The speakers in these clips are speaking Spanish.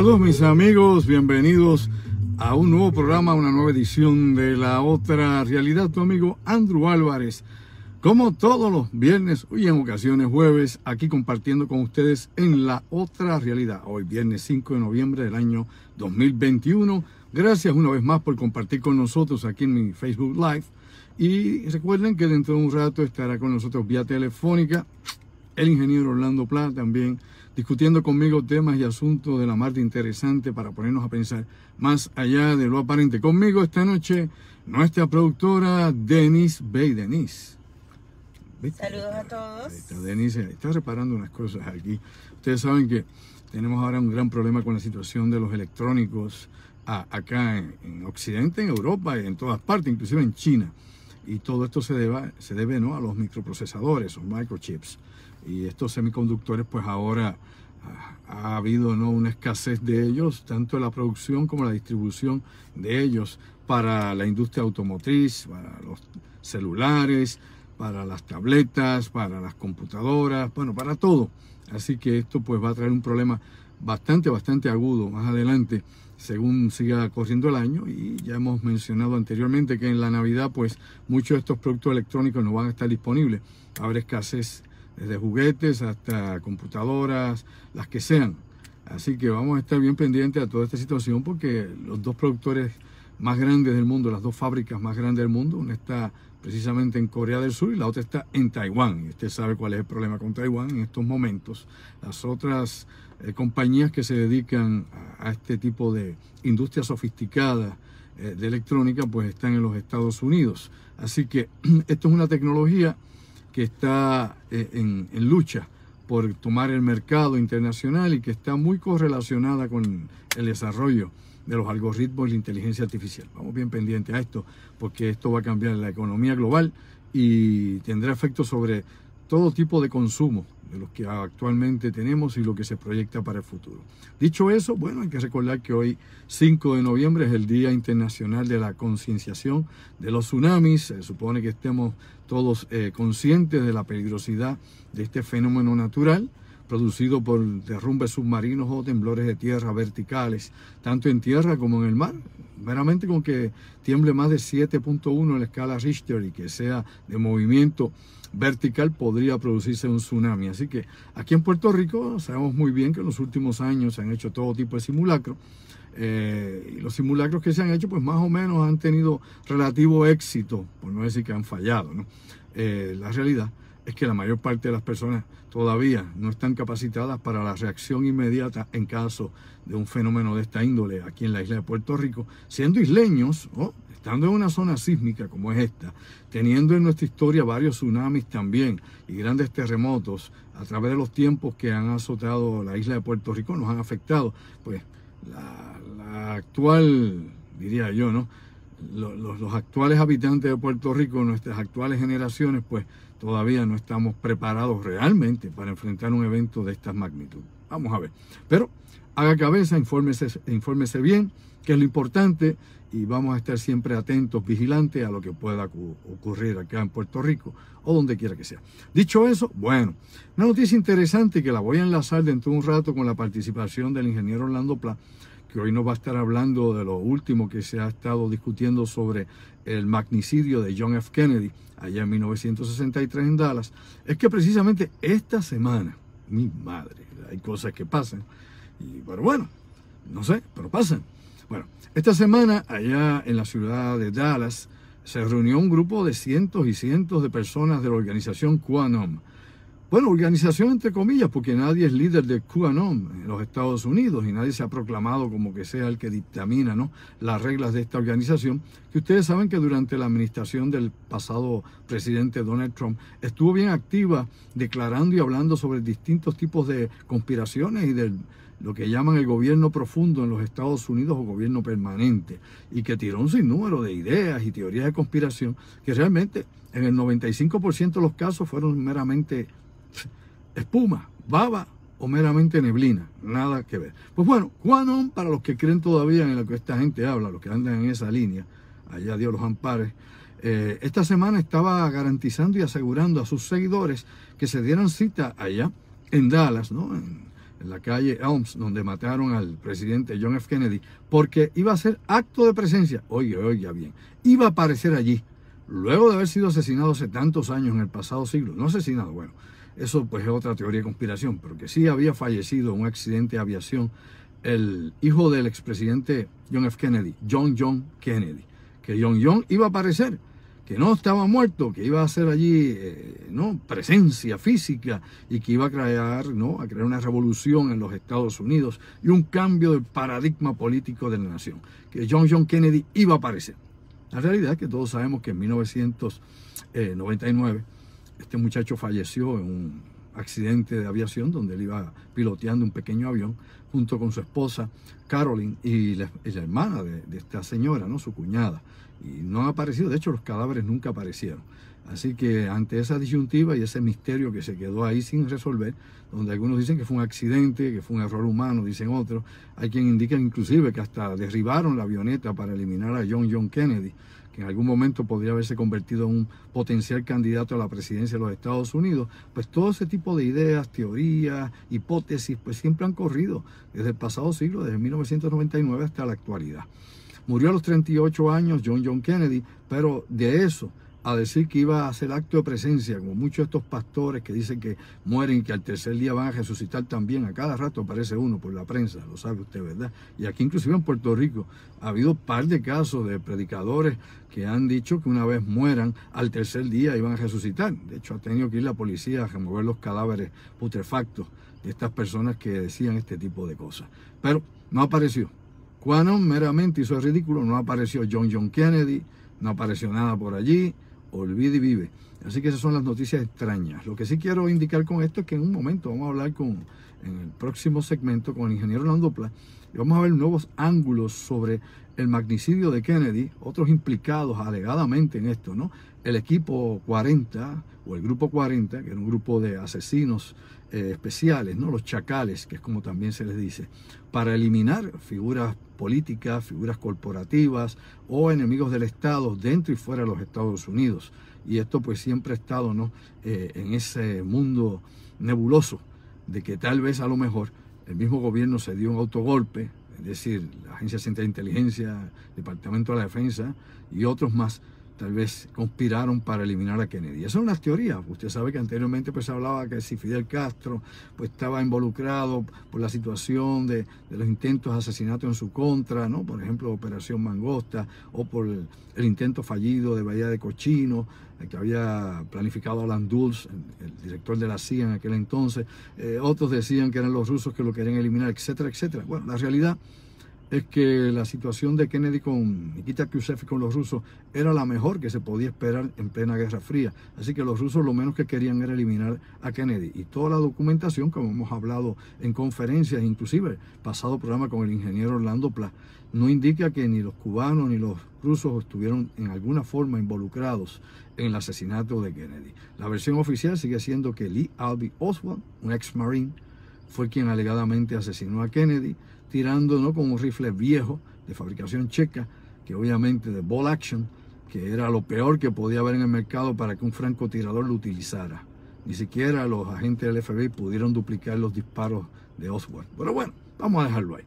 Saludos mis amigos, bienvenidos a un nuevo programa, una nueva edición de La Otra Realidad. Tu amigo Andrew Álvarez, como todos los viernes y en ocasiones jueves, aquí compartiendo con ustedes en La Otra Realidad. Hoy viernes 5 de noviembre del año 2021. Gracias una vez más por compartir con nosotros aquí en mi Facebook Live. Y recuerden que dentro de un rato estará con nosotros vía telefónica el ingeniero Orlando Pla, también discutiendo conmigo temas y asuntos de la mar de interesante para ponernos a pensar más allá de lo aparente. Conmigo esta noche nuestra productora Denise Bay. Denise. Saludos a todos. Denise está reparando unas cosas aquí. Ustedes saben que tenemos ahora un gran problema con la situación de los electrónicos acá en Occidente, en Europa y en todas partes, inclusive en China. Y todo esto se debe ¿no? a los microprocesadores, los microchips. Y estos semiconductores, pues ahora ha habido ¿no? una escasez de ellos, tanto en la producción como la distribución de ellos para la industria automotriz, para los celulares, para las tabletas, para las computadoras, bueno, para todo. Así que esto pues va a traer un problema bastante agudo más adelante, según siga corriendo el año. Y ya hemos mencionado anteriormente que en la Navidad pues muchos de estos productos electrónicos no van a estar disponibles. Habrá escasez desde juguetes hasta computadoras, las que sean. Así que vamos a estar bien pendientes a toda esta situación, porque los dos productores más grandes del mundo, las dos fábricas más grandes del mundo, una está precisamente en Corea del Sur y la otra está en Taiwán. Y usted sabe cuál es el problema con Taiwán en estos momentos. Las otras compañías que se dedican a este tipo de industria sofisticada de electrónica, pues están en los Estados Unidos. Así que esto es una tecnología que está en lucha por tomar el mercado internacional y que está muy correlacionada con el desarrollo de los algoritmos de inteligencia artificial. Vamos bien pendientes a esto, porque esto va a cambiar la economía global y tendrá efectos sobre todo tipo de consumo de los que actualmente tenemos y lo que se proyecta para el futuro. Dicho eso, bueno, hay que recordar que hoy 5 de noviembre es el Día Internacional de la Concienciación de los Tsunamis. Se supone que estemos todos conscientes de la peligrosidad de este fenómeno natural producido por derrumbes submarinos o temblores de tierra verticales, tanto en tierra como en el mar. Meramente con que tiemble más de 7.1 en la escala Richter y que sea de movimiento vertical podría producirse un tsunami. Así que aquí en Puerto Rico sabemos muy bien que en los últimos años se han hecho todo tipo de simulacros. Y los simulacros que se han hecho pues más o menos han tenido relativo éxito, por no decir que han fallado, ¿no? La realidad es que la mayor parte de las personas todavía no están capacitadas para la reacción inmediata en caso de un fenómeno de esta índole aquí en la isla de Puerto Rico, siendo isleños, estando en una zona sísmica como es esta, teniendo en nuestra historia varios tsunamis también y grandes terremotos a través de los tiempos que han azotado la isla de Puerto Rico, nos han afectado. Pues la actual, diría yo, ¿no? Los actuales habitantes de Puerto Rico, nuestras actuales generaciones, pues todavía no estamos preparados realmente para enfrentar un evento de estas magnitudes. Vamos a ver. Pero haga cabeza, infórmese bien, que es lo importante, y vamos a estar siempre atentos, vigilantes a lo que pueda ocurrir acá en Puerto Rico o donde quiera que sea. Dicho eso, bueno, una noticia interesante que la voy a enlazar dentro de un rato con la participación del ingeniero Orlando Pla, que hoy nos va a estar hablando de lo último que se ha estado discutiendo sobre el magnicidio de John F. Kennedy allá en 1963 en Dallas. Es que precisamente esta semana, mi madre, hay cosas que pasan, pero bueno, no sé, pero pasan. Bueno, esta semana allá en la ciudad de Dallas se reunió un grupo de cientos y cientos de personas de la organización QAnon. Bueno, organización entre comillas, porque nadie es líder de QAnon en los Estados Unidos y nadie se ha proclamado como que sea el que dictamina, ¿no?, las reglas de esta organización, que ustedes saben que durante la administración del pasado presidente Donald Trump estuvo bien activa declarando y hablando sobre distintos tipos de conspiraciones y de lo que llaman el gobierno profundo en los Estados Unidos o gobierno permanente, y que tiró un sinnúmero de ideas y teorías de conspiración que realmente en el 95% de los casos fueron meramente espuma, baba o meramente neblina, nada que ver. Pues bueno, QAnon, para los que creen todavía en lo que esta gente habla, los que andan en esa línea, allá Dios los ampare, esta semana estaba garantizando y asegurando a sus seguidores que se dieran cita allá en Dallas, ¿no?, en en la calle Elms, donde mataron al presidente John F. Kennedy, porque iba a ser acto de presencia. Oiga bien, iba a aparecer allí, luego de haber sido asesinado hace tantos años en el pasado siglo. No asesinado, bueno, eso pues es otra teoría de conspiración, pero que sí había fallecido en un accidente de aviación el hijo del expresidente John F. Kennedy, John Kennedy, que John iba a aparecer, que no estaba muerto, que iba a hacer allí presencia física y que iba a crear una revolución en los Estados Unidos y un cambio del paradigma político de la nación, que John Kennedy iba a aparecer. La realidad es que todos sabemos que en 1999 este muchacho falleció en un accidente de aviación donde él iba piloteando un pequeño avión junto con su esposa Carolyn y la hermana de esta señora, su cuñada. Y no han aparecido, de hecho los cadáveres nunca aparecieron. Así que ante esa disyuntiva y ese misterio que se quedó ahí sin resolver, donde algunos dicen que fue un accidente, que fue un error humano, dicen otros, hay quien indica inclusive que hasta derribaron la avioneta para eliminar a John Kennedy, que en algún momento podría haberse convertido en un potencial candidato a la presidencia de los Estados Unidos. Pues todo ese tipo de ideas, teorías, hipótesis, pues siempre han corrido desde el pasado siglo, desde 1999 hasta la actualidad. Murió a los 38 años John Kennedy, pero de eso a decir que iba a hacer acto de presencia, como muchos de estos pastores que dicen que mueren y que al tercer día van a resucitar también, a cada rato aparece uno por la prensa, lo sabe usted, ¿verdad? Y aquí inclusive en Puerto Rico ha habido un par de casos de predicadores que han dicho que una vez mueran, al tercer día iban a resucitar. De hecho, ha tenido que ir la policía a remover los cadáveres putrefactos de estas personas que decían este tipo de cosas. Pero no apareció. Quanon meramente hizo el ridículo, no apareció John Kennedy, no apareció nada por allí, olvide y vive. Así que esas son las noticias extrañas. Lo que sí quiero indicar con esto es que en un momento vamos a hablar en el próximo segmento con el ingeniero Orlando Pla, y vamos a ver nuevos ángulos sobre el magnicidio de Kennedy, otros implicados alegadamente en esto, El equipo 40 o el grupo 40, que era un grupo de asesinos especiales, los chacales, que es como también se les dice, para eliminar figuras políticas, figuras corporativas o enemigos del Estado dentro y fuera de los Estados Unidos. Y esto pues siempre ha estado en ese mundo nebuloso de que tal vez a lo mejor el mismo gobierno se dio un autogolpe, es decir, la Agencia Central de Inteligencia, Departamento de la Defensa y otros más, tal vez conspiraron para eliminar a Kennedy. Esas son las teorías. Usted sabe que anteriormente pues hablaba que si Fidel Castro pues estaba involucrado por la situación de los intentos de asesinato en su contra, por ejemplo, Operación Mangosta, o por el intento fallido de Bahía de Cochino, que había planificado Alan Dulles, el director de la CIA en aquel entonces. Otros decían que eran los rusos que lo querían eliminar, etcétera, etcétera. Bueno, la realidad es que la situación de Kennedy con Nikita Khrushchev y con los rusos era la mejor que se podía esperar en plena Guerra Fría. Así que los rusos lo menos que querían era eliminar a Kennedy. Y toda la documentación, como hemos hablado en conferencias, inclusive pasado programa con el ingeniero Orlando Pla, no indica que ni los cubanos ni los rusos estuvieron en alguna forma involucrados en el asesinato de Kennedy. La versión oficial sigue siendo que Lee Harvey Oswald, un ex-marine, fue quien alegadamente asesinó a Kennedy, tirando con un rifle viejo de fabricación checa, que obviamente de bolt action, que era lo peor que podía haber en el mercado para que un francotirador lo utilizara. Ni siquiera los agentes del FBI pudieron duplicar los disparos de Oswald. Pero bueno, vamos a dejarlo ahí.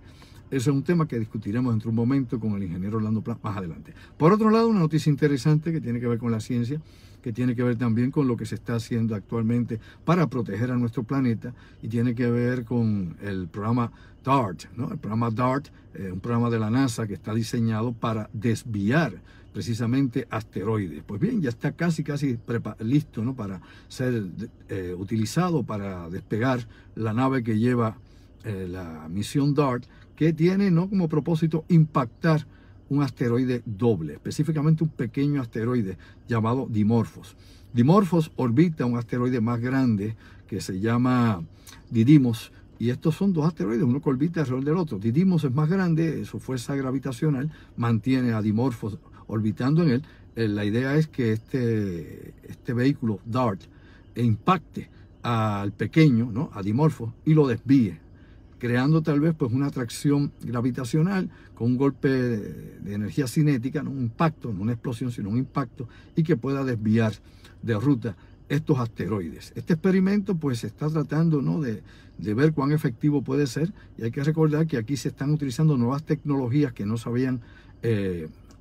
Ese es un tema que discutiremos dentro de un momento con el ingeniero Orlando Pla más adelante. Por otro lado, una noticia interesante que tiene que ver con la ciencia, que tiene que ver también con lo que se está haciendo actualmente para proteger a nuestro planeta, y tiene que ver con el programa DART, El programa DART, un programa de la NASA que está diseñado para desviar precisamente asteroides. Pues bien, ya está casi listo, para ser utilizado para despegar la nave que lleva la misión DART, que tiene como propósito impactar un asteroide doble, específicamente un pequeño asteroide llamado Dimorphos. Dimorphos orbita un asteroide más grande que se llama Didymos, y estos son dos asteroides, uno que orbita alrededor del otro. Didymos es más grande, su fuerza gravitacional mantiene a Dimorphos orbitando en él. La idea es que este vehículo DART impacte al pequeño, a Dimorphos, y lo desvíe, creando tal vez pues una atracción gravitacional con un golpe de energía cinética, no un impacto, no una explosión, sino un impacto, y que pueda desviar de ruta estos asteroides. Este experimento pues se está tratando, ¿no?, de ver cuán efectivo puede ser, y hay que recordar que aquí se están utilizando nuevas tecnologías que no se habían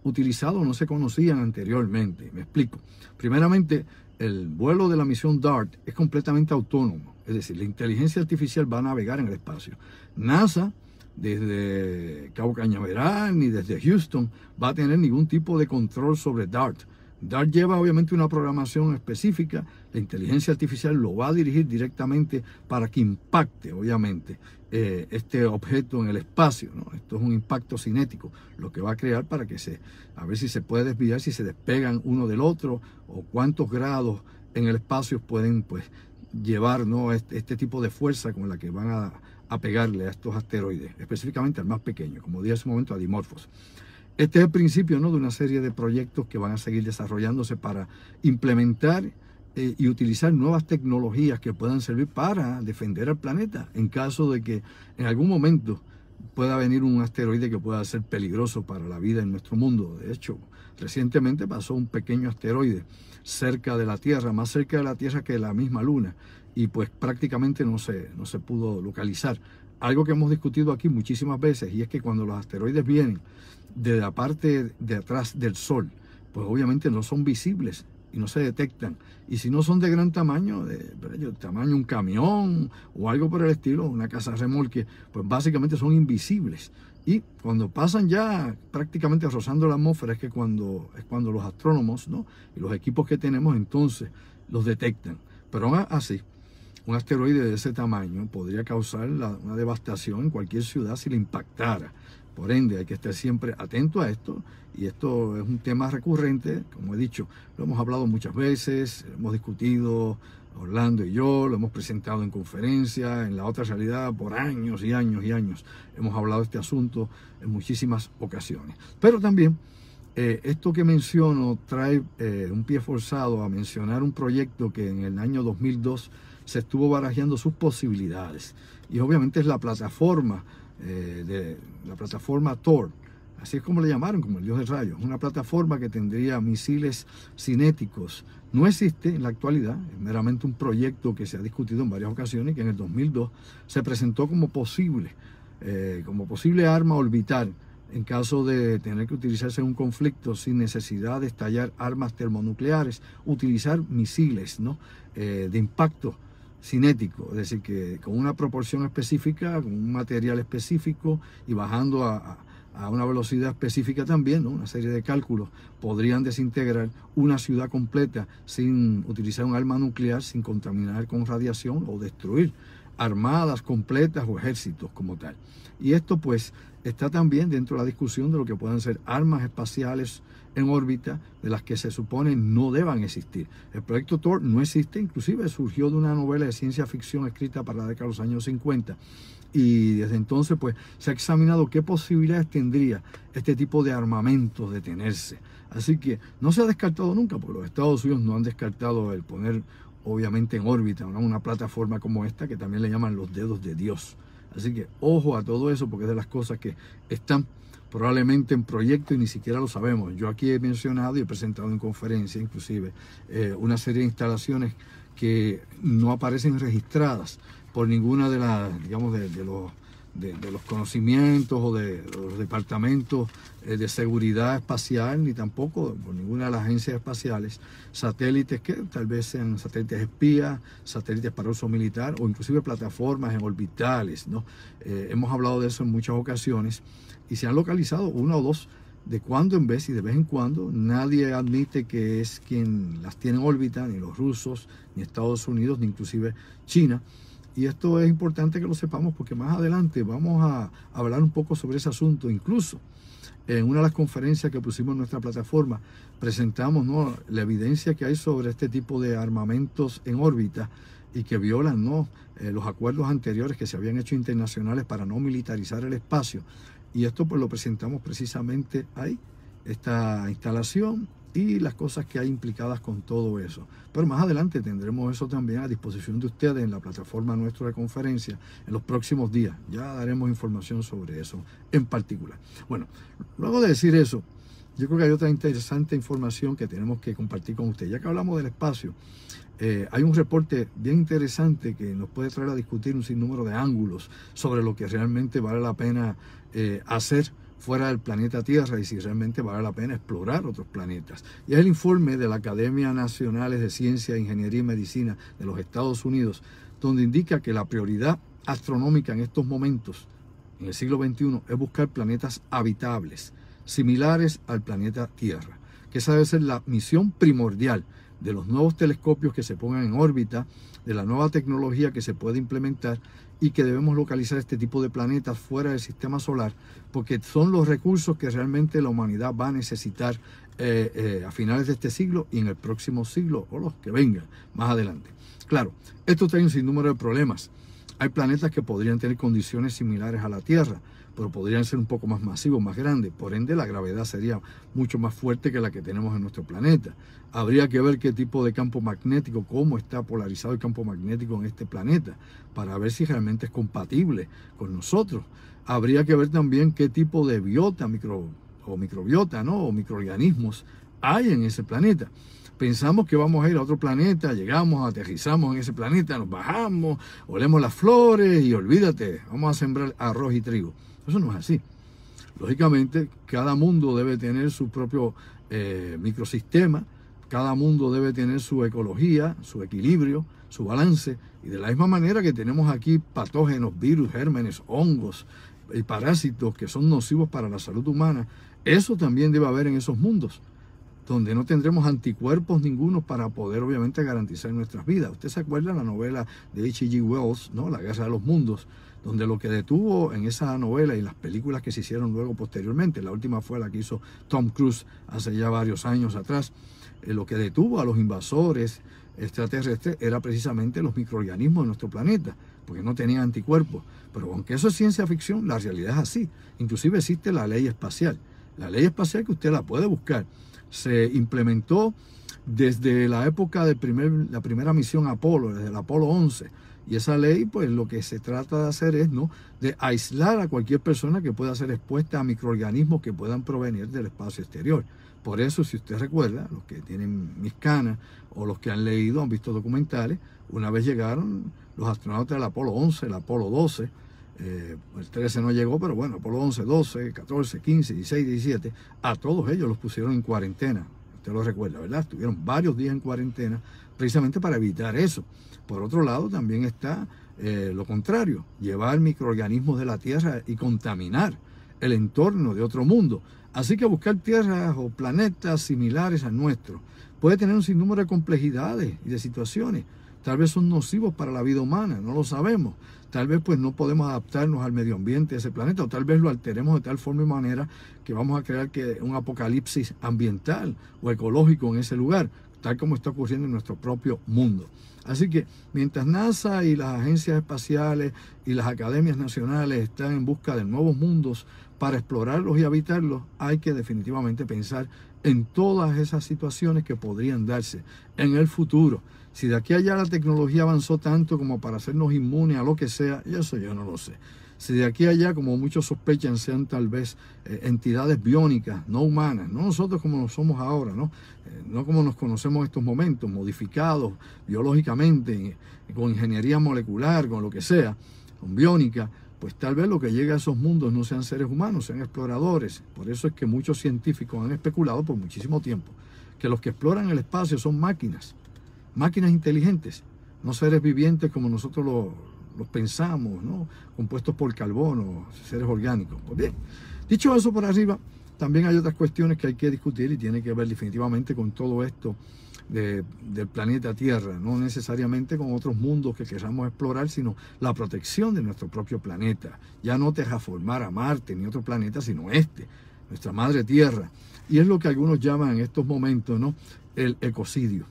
utilizado, no se conocían anteriormente. Me explico. Primeramente, el vuelo de la misión DART es completamente autónomo, es decir, la inteligencia artificial va a navegar en el espacio. NASA, desde Cabo Cañaveral ni desde Houston, va a tener ningún tipo de control sobre DART. DART lleva obviamente una programación específica, la inteligencia artificial lo va a dirigir directamente para que impacte obviamente este objeto en el espacio, ¿no? Esto es un impacto cinético, lo que va a crear para que a ver si se puede desviar, si se despegan uno del otro, o cuántos grados en el espacio pueden pues llevar, ¿no?, este tipo de fuerza con la que van a pegarle a estos asteroides, específicamente al más pequeño, como dije hace un momento, a Dimorphos. Este es el principio, ¿no?, de una serie de proyectos que van a seguir desarrollándose para implementar y utilizar nuevas tecnologías que puedan servir para defender al planeta en caso de que en algún momento pueda venir un asteroide que pueda ser peligroso para la vida en nuestro mundo. De hecho, recientemente pasó un pequeño asteroide cerca de la Tierra, más cerca de la Tierra que la misma Luna, y pues prácticamente no se pudo localizar. Algo que hemos discutido aquí muchísimas veces, y es que cuando los asteroides vienen de la parte de atrás del Sol, pues obviamente no son visibles y no se detectan. Y si no son de gran tamaño, de tamaño un camión o algo por el estilo, una casa remolque, pues básicamente son invisibles. Y cuando pasan ya prácticamente rozando la atmósfera es cuando los astrónomos, ¿no?, y los equipos que tenemos entonces los detectan. Pero aún así, un asteroide de ese tamaño podría causar una devastación en cualquier ciudad si le impactara. Por ende, hay que estar siempre atento a esto, y esto es un tema recurrente, como he dicho, lo hemos hablado muchas veces, hemos discutido Orlando y yo, lo hemos presentado en conferencias, en La Otra Realidad, por años y años y años. Hemos hablado de este asunto en muchísimas ocasiones. Pero también, esto que menciono trae un pie forzado a mencionar un proyecto que en el año 2002 se estuvo barajeando sus posibilidades. Y obviamente es la plataforma Thor, así es como le llamaron, como el dios de rayos, una plataforma que tendría misiles cinéticos. No existe en la actualidad, es meramente un proyecto que se ha discutido en varias ocasiones y que en el 2002 se presentó como posible arma orbital en caso de tener que utilizarse en un conflicto sin necesidad de estallar armas termonucleares, utilizar misiles, ¿no?, de impacto cinético, es decir, que con una proporción específica, con un material específico y bajando a una velocidad específica también, ¿no?, una serie de cálculos, podrían desintegrar una ciudad completa sin utilizar un arma nuclear, sin contaminar con radiación o destruir armadas completas o ejércitos como tal. Y esto pues está también dentro de la discusión de lo que puedan ser armas espaciales en órbita, de las que se supone no deban existir. El proyecto Thor no existe, inclusive surgió de una novela de ciencia ficción escrita para la década de los años 50, y desde entonces pues se ha examinado qué posibilidades tendría este tipo de armamentos de tenerse. Así que no se ha descartado nunca, porque los Estados Unidos no han descartado el poner obviamente en órbita, ¿no?, una plataforma como esta, que también le llaman los dedos de Dios. Así que ojo a todo eso, porque es de las cosas que están probablemente en proyecto y ni siquiera lo sabemos. Yo aquí he mencionado y he presentado en conferencia inclusive una serie de instalaciones que no aparecen registradas por ninguna de las, digamos, de los conocimientos o de los departamentos de seguridad espacial, ni tampoco por ninguna de las agencias espaciales, satélites que tal vez sean satélites espías, satélites para uso militar o inclusive plataformas en orbitales, ¿no? Hemos hablado de eso en muchas ocasiones y se han localizado una o dos de cuando en vez y de vez en cuando. Nadie admite que es quien las tiene en órbita, ni los rusos, ni Estados Unidos, ni inclusive China. Y esto es importante que lo sepamos porque más adelante vamos a hablar un poco sobre ese asunto. Incluso en una de las conferencias que pusimos en nuestra plataforma presentamos, ¿no?, la evidencia que hay sobre este tipo de armamentos en órbita y que violan, ¿no?, los acuerdos anteriores que se habían hecho internacionales para no militarizar el espacio. Y esto pues lo presentamos precisamente ahí, esta instalación y las cosas que hay implicadas con todo eso. Pero más adelante tendremos eso también a disposición de ustedes en la plataforma nuestra de conferencia en los próximos días. Ya daremos información sobre eso en particular. Bueno, luego de decir eso, yo creo que hay otra interesante información que tenemos que compartir con usted. Ya que hablamos del espacio, hay un reporte bien interesante que nos puede traer a discutir un sinnúmero de ángulos sobre lo que realmente vale la pena hacer fuera del planeta Tierra y si realmente vale la pena explorar otros planetas. Y es el informe de la Academia Nacional de Ciencia, Ingeniería y Medicina de los Estados Unidos, donde indica que la prioridad astronómica en estos momentos, en el siglo XXI, es buscar planetas habitables, similares al planeta Tierra, que esa debe ser la misión primordial de los nuevos telescopios que se pongan en órbita, de la nueva tecnología que se puede implementar y que debemos localizar este tipo de planetas fuera del sistema solar, porque son los recursos que realmente la humanidad va a necesitar a finales de este siglo y en el próximo siglo o los que vengan más adelante. Claro, esto trae un sinnúmero de problemas. Hay planetas que podrían tener condiciones similares a la Tierra, pero podrían ser un poco más masivos, más grandes. Por ende, la gravedad sería mucho más fuerte que la que tenemos en nuestro planeta. Habría que ver qué tipo de campo magnético, cómo está polarizado el campo magnético en este planeta, para ver si realmente es compatible con nosotros. Habría que ver también qué tipo de biota, microbiota, ¿no? O microorganismos hay en ese planeta. Pensamos que vamos a ir a otro planeta, llegamos, aterrizamos en ese planeta, nos bajamos, olemos las flores y olvídate, vamos a sembrar arroz y trigo. Eso no es así. Lógicamente, cada mundo debe tener su propio microsistema, cada mundo debe tener su ecología, su equilibrio, su balance, y de la misma manera que tenemos aquí patógenos, virus, gérmenes, hongos y parásitos que son nocivos para la salud humana, eso también debe haber en esos mundos, donde no tendremos anticuerpos ninguno para poder obviamente garantizar nuestras vidas. Usted se acuerda de la novela de H.G. Wells, ¿no? La Guerra de los Mundos, donde lo que detuvo en esa novela y las películas que se hicieron luego posteriormente, la última fue la que hizo Tom Cruise hace ya varios años atrás, lo que detuvo a los invasores extraterrestres era precisamente los microorganismos de nuestro planeta, porque no tenían anticuerpos. Pero aunque eso es ciencia ficción, la realidad es así. Inclusive existe la ley espacial. La ley espacial que usted la puede buscar. Se implementó desde la época de la primera misión Apolo, desde el Apolo 11. Y esa ley, pues lo que se trata de hacer es, ¿no?, de aislar a cualquier persona que pueda ser expuesta a microorganismos que puedan provenir del espacio exterior. Por eso, si usted recuerda, los que tienen mis canas o los que han leído, han visto documentales, una vez llegaron los astronautas del Apolo 11, el Apolo 12, el 13 no llegó, pero bueno, Apolo 11, 12, 14, 15, 16, 17, a todos ellos los pusieron en cuarentena. Usted lo recuerda, ¿verdad? Estuvieron varios días en cuarentena precisamente para evitar eso. Por otro lado, también está lo contrario, llevar microorganismos de la Tierra y contaminar el entorno de otro mundo. Así que buscar tierras o planetas similares al nuestro puede tener un sinnúmero de complejidades y de situaciones. Tal vez son nocivos para la vida humana, no lo sabemos. Tal vez pues no podemos adaptarnos al medio ambiente de ese planeta, o tal vez lo alteremos de tal forma y manera que vamos a crear un apocalipsis ambiental o ecológico en ese lugar, tal como está ocurriendo en nuestro propio mundo. Así que mientras NASA y las agencias espaciales y las academias nacionales están en busca de nuevos mundos para explorarlos y habitarlos, hay que definitivamente pensar en todas esas situaciones que podrían darse en el futuro. Si de aquí a allá la tecnología avanzó tanto como para hacernos inmunes a lo que sea, y eso yo no lo sé. Si de aquí a allá, como muchos sospechan, sean tal vez entidades biónicas, no humanas, no nosotros como nos somos ahora, no como nos conocemos en estos momentos, modificados biológicamente, con ingeniería molecular, con lo que sea, con biónica, pues tal vez lo que llegue a esos mundos no sean seres humanos, sean exploradores. Por eso es que muchos científicos han especulado por muchísimo tiempo que los que exploran el espacio son máquinas inteligentes, no seres vivientes como nosotros los pensamos, ¿no?, compuestos por carbono, seres orgánicos. Pues bien, dicho eso por arriba, también hay otras cuestiones que hay que discutir y tiene que ver definitivamente con todo esto del planeta Tierra, no necesariamente con otros mundos que queramos explorar, sino la protección de nuestro propio planeta. Ya no terraformar a Marte ni otro planeta, sino nuestra madre Tierra. Y es lo que algunos llaman en estos momentos, ¿no?, el ecocidio.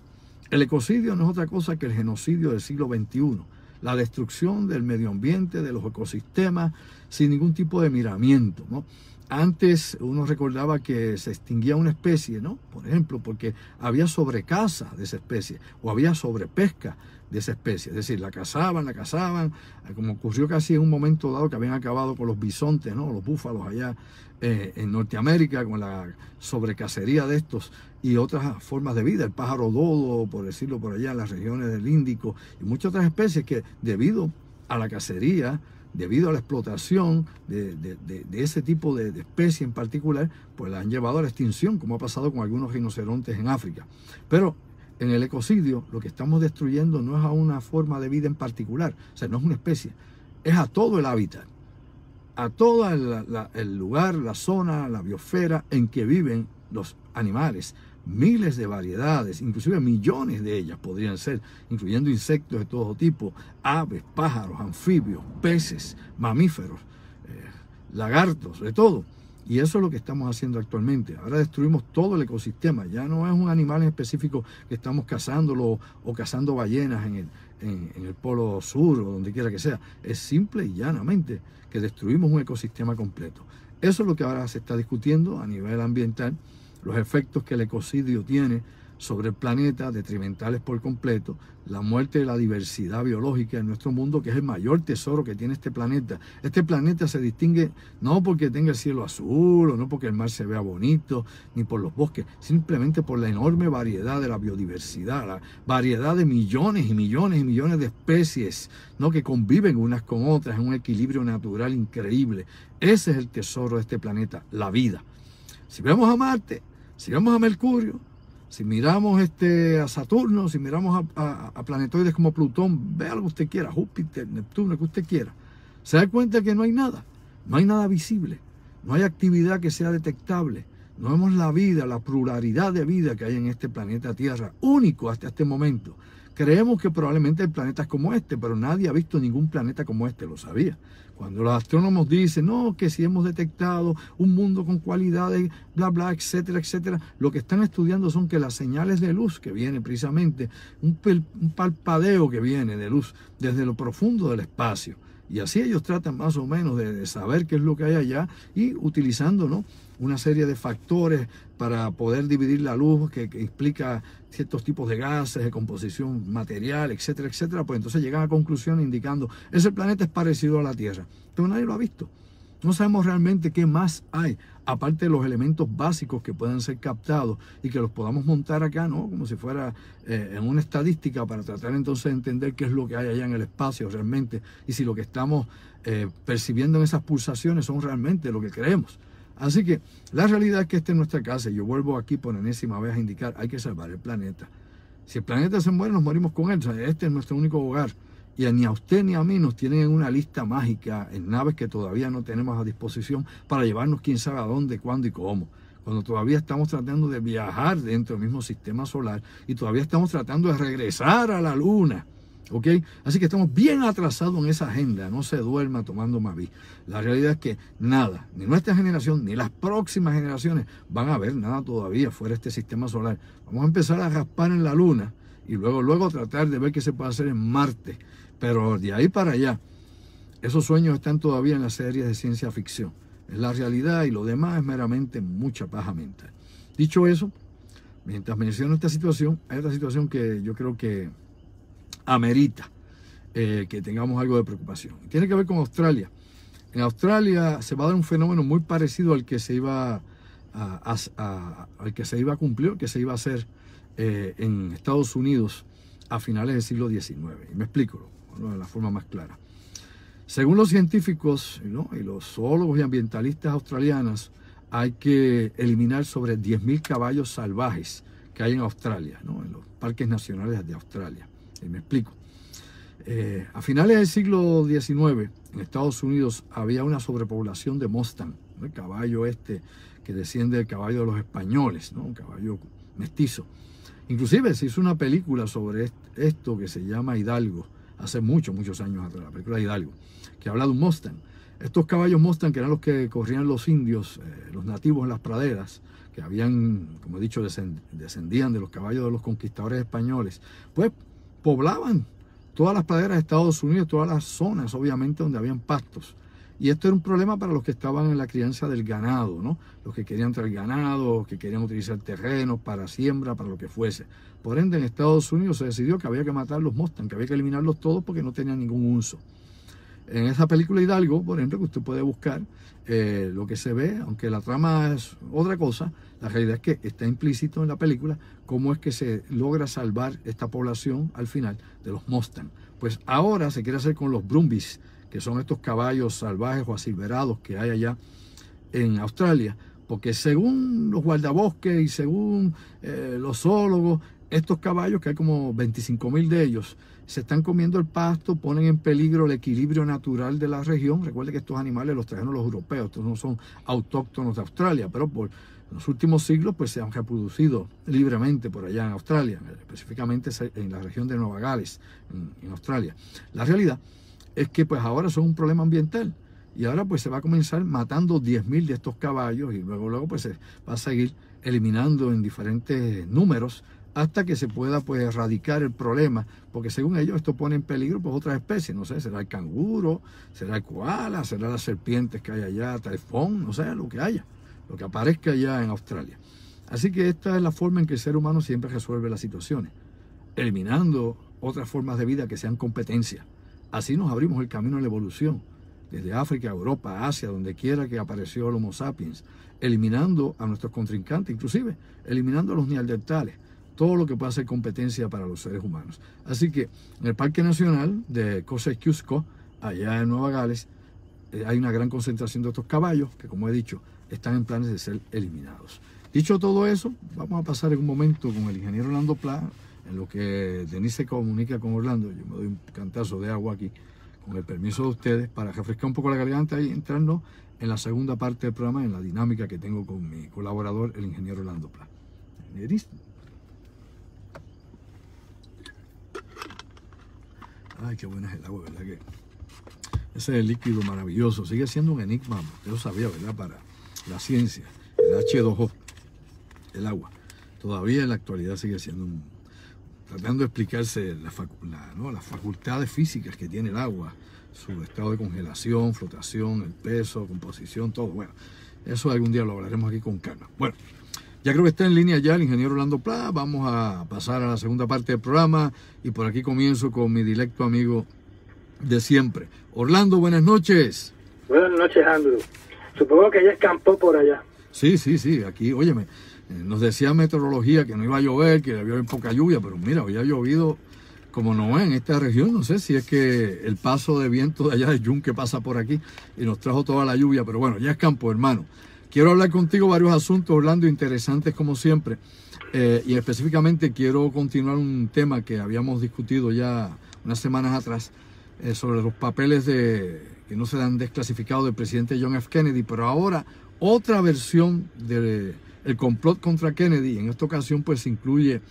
El ecocidio no es otra cosa que el genocidio del siglo XXI, la destrucción del medio ambiente, de los ecosistemas, sin ningún tipo de miramiento, ¿no? Antes uno recordaba que se extinguía una especie, ¿no? Por ejemplo, porque había sobrecaza de esa especie o había sobrepesca de esa especie. Es decir, la cazaban, como ocurrió casi en un momento dado que habían acabado con los bisontes, ¿no? Los búfalos allá en Norteamérica, con la sobrecacería de estos y otras formas de vida, el pájaro dodo, por decirlo por allá, en las regiones del Índico, y muchas otras especies que debido a la cacería, debido a la explotación de ese tipo de especie en particular, pues la han llevado a la extinción, como ha pasado con algunos rinocerontes en África. Pero en el ecocidio lo que estamos destruyendo no es a una forma de vida en particular, o sea, no es una especie, es a todo el hábitat, a todo el lugar, la zona, la biosfera en que viven los animales. Miles de variedades, inclusive millones de ellas podrían ser, incluyendo insectos de todo tipo, aves, pájaros, anfibios, peces, mamíferos, lagartos, de todo. Y eso es lo que estamos haciendo actualmente. Ahora destruimos todo el ecosistema. Ya no es un animal en específico que estamos cazándolo o cazando ballenas en el polo sur o donde quiera que sea. Es simple y llanamente que destruimos un ecosistema completo. Eso es lo que ahora se está discutiendo a nivel ambiental, los efectos que el ecocidio tiene sobre el planeta, detrimentales por completo, la muerte de la diversidad biológica en nuestro mundo, que es el mayor tesoro que tiene este planeta. Este planeta se distingue no porque tenga el cielo azul, o no porque el mar se vea bonito, ni por los bosques, simplemente por la enorme variedad de la biodiversidad, la variedad de millones y millones y millones de especies, ¿no?, que conviven unas con otras en un equilibrio natural increíble. Ese es el tesoro de este planeta, la vida. Si vemos a Marte, si vemos a Mercurio, si miramos a Saturno, si miramos a planetoides como Plutón, vea lo que usted quiera, Júpiter, Neptuno, lo que usted quiera, se da cuenta que no hay nada visible, no hay actividad que sea detectable, no vemos la vida, la pluralidad de vida que hay en este planeta Tierra, único hasta este momento. Creemos que probablemente hay planetas como este, pero nadie ha visto ningún planeta como este, lo sabía. Cuando los astrónomos dicen, no, que si hemos detectado un mundo con cualidades, bla, bla, etcétera, etcétera, lo que están estudiando son que las señales de luz que vienen precisamente, un parpadeo que viene de luz desde lo profundo del espacio. Y así ellos tratan más o menos de saber qué es lo que hay allá y utilizando, ¿no?, una serie de factores para poder dividir la luz que explica ciertos tipos de gases, de composición material, etcétera, etcétera, pues entonces llegan a conclusiones indicando ese planeta es parecido a la Tierra, pero nadie lo ha visto. No sabemos realmente qué más hay, aparte de los elementos básicos que puedan ser captados y que los podamos montar acá, ¿no?, como si fuera en una estadística para tratar entonces de entender qué es lo que hay allá en el espacio realmente y si lo que estamos percibiendo en esas pulsaciones son realmente lo que creemos. Así que la realidad es que esta es nuestra casa y yo vuelvo aquí por enésima vez a indicar, hay que salvar el planeta. Si el planeta se muere, nos morimos con él. O sea, este es nuestro único hogar. Y ni a usted ni a mí nos tienen en una lista mágica en naves que todavía no tenemos a disposición para llevarnos quién sabe a dónde, cuándo y cómo. Cuando todavía estamos tratando de viajar dentro del mismo sistema solar y todavía estamos tratando de regresar a la luna. ¿Ok? Así que estamos bien atrasados en esa agenda. No se duerma tomando Maví. La realidad es que nada, ni nuestra generación, ni las próximas generaciones van a ver nada todavía fuera de este sistema solar. Vamos a empezar a raspar en la luna y luego tratar de ver qué se puede hacer en Marte. Pero de ahí para allá, esos sueños están todavía en las series de ciencia ficción. Es la realidad y lo demás es meramente mucha paja mental. Dicho eso, mientras menciono esta situación, hay otra situación que yo creo que amerita que tengamos algo de preocupación. Tiene que ver con Australia. En Australia se va a dar un fenómeno muy parecido al que se iba a cumplir, que se iba a hacer en Estados Unidos a finales del siglo XIX. Y me explico, ¿no?, de la forma más clara. Según los científicos, ¿no?, y los zoólogos y ambientalistas australianos, hay que eliminar sobre 10.000 caballos salvajes que hay en Australia, ¿no?, en los parques nacionales de Australia. Y me explico. A finales del siglo XIX, en Estados Unidos, había una sobrepoblación de Mustang, ¿no?, el caballo que desciende del caballo de los españoles, ¿no?, un caballo mestizo. Inclusive se hizo una película sobre esto que se llama Hidalgo, hace muchos años atrás, la película Hidalgo, que habla de un Mustang. Estos caballos Mustang, que eran los que corrían los indios, los nativos en las praderas, que habían, como he dicho, descendían de los caballos de los conquistadores españoles, pues poblaban todas las praderas de Estados Unidos, todas las zonas, obviamente, donde habían pastos. Y esto era un problema para los que estaban en la crianza del ganado, ¿no? Los que querían traer ganado, que querían utilizar terrenos para siembra, para lo que fuese. Por ende, en Estados Unidos se decidió que había que matar los Mustang, que había que eliminarlos todos porque no tenían ningún uso. En esa película Hidalgo, por ejemplo, que usted puede buscar, lo que se ve, aunque la trama es otra cosa, la realidad es que está implícito en la película cómo es que se logra salvar esta población al final de los Mustang. Pues ahora se quiere hacer con los Brumbies, que son estos caballos salvajes o asilverados que hay allá en Australia, porque según los guardabosques y según los zoólogos, estos caballos, que hay como 25.000 de ellos, se están comiendo el pasto, ponen en peligro el equilibrio natural de la región. Recuerde que estos animales los trajeron los europeos, estos no son autóctonos de Australia, pero por los últimos siglos pues se han reproducido libremente por allá en Australia, específicamente en la región de Nueva Gales, en Australia. La realidad es que pues ahora son un problema ambiental y ahora pues se va a comenzar matando 10.000 de estos caballos y luego pues se va a seguir eliminando en diferentes números hasta que se pueda pues erradicar el problema, porque según ellos esto pone en peligro pues otras especies, no sé, será el canguro, será el koala, será las serpientes que hay allá, taifón, no sé, lo que haya, lo que aparezca allá en Australia. Así que esta es la forma en que el ser humano siempre resuelve las situaciones, eliminando otras formas de vida que sean competencia. Así nos abrimos el camino a la evolución, desde África, Europa, Asia, donde quiera que apareció el Homo sapiens, eliminando a nuestros contrincantes, inclusive eliminando a los neandertales, todo lo que pueda ser competencia para los seres humanos. Así que en el Parque Nacional de Kosciuszko, allá en Nueva Gales, hay una gran concentración de estos caballos que, como he dicho, están en planes de ser eliminados. Dicho todo eso, vamos a pasar en un momento con el ingeniero Orlando Pla, en lo que Denise se comunica con Orlando. Yo me doy un cantazo de agua aquí, con el permiso de ustedes, para refrescar un poco la garganta y entrarnos en la segunda parte del programa, en la dinámica que tengo con mi colaborador, el ingeniero Orlando Pla. Ay, qué buena es el agua, ¿verdad? Que ese es el líquido maravilloso. Sigue siendo un enigma, usted lo sabía, ¿verdad? Para la ciencia, el H2O, el agua. Todavía en la actualidad sigue siendo tratando de explicarse las facultades físicas que tiene el agua, su estado de congelación, flotación, el peso, composición, todo. Bueno, eso algún día lo hablaremos aquí con calma. Bueno, ya creo que está en línea ya el ingeniero Orlando Pla. Vamos a pasar a la segunda parte del programa y por aquí comienzo con mi directo amigo de siempre. Orlando, buenas noches. Buenas noches, Andrew. Supongo que ya escampó por allá. Sí, aquí, óyeme, nos decía meteorología que no iba a llover, que había poca lluvia, pero mira, hoy ha llovido como no en esta región. No sé si es que el paso de viento de allá de Yunque pasa por aquí y nos trajo toda la lluvia, pero bueno, ya escampó, hermano. Quiero hablar contigo varios asuntos, Orlando, interesantes como siempre, y específicamente quiero continuar un tema que habíamos discutido ya unas semanas atrás, sobre los papeles que no se han desclasificado del presidente John F. Kennedy, pero ahora otra versión del complot contra Kennedy. En esta ocasión pues incluye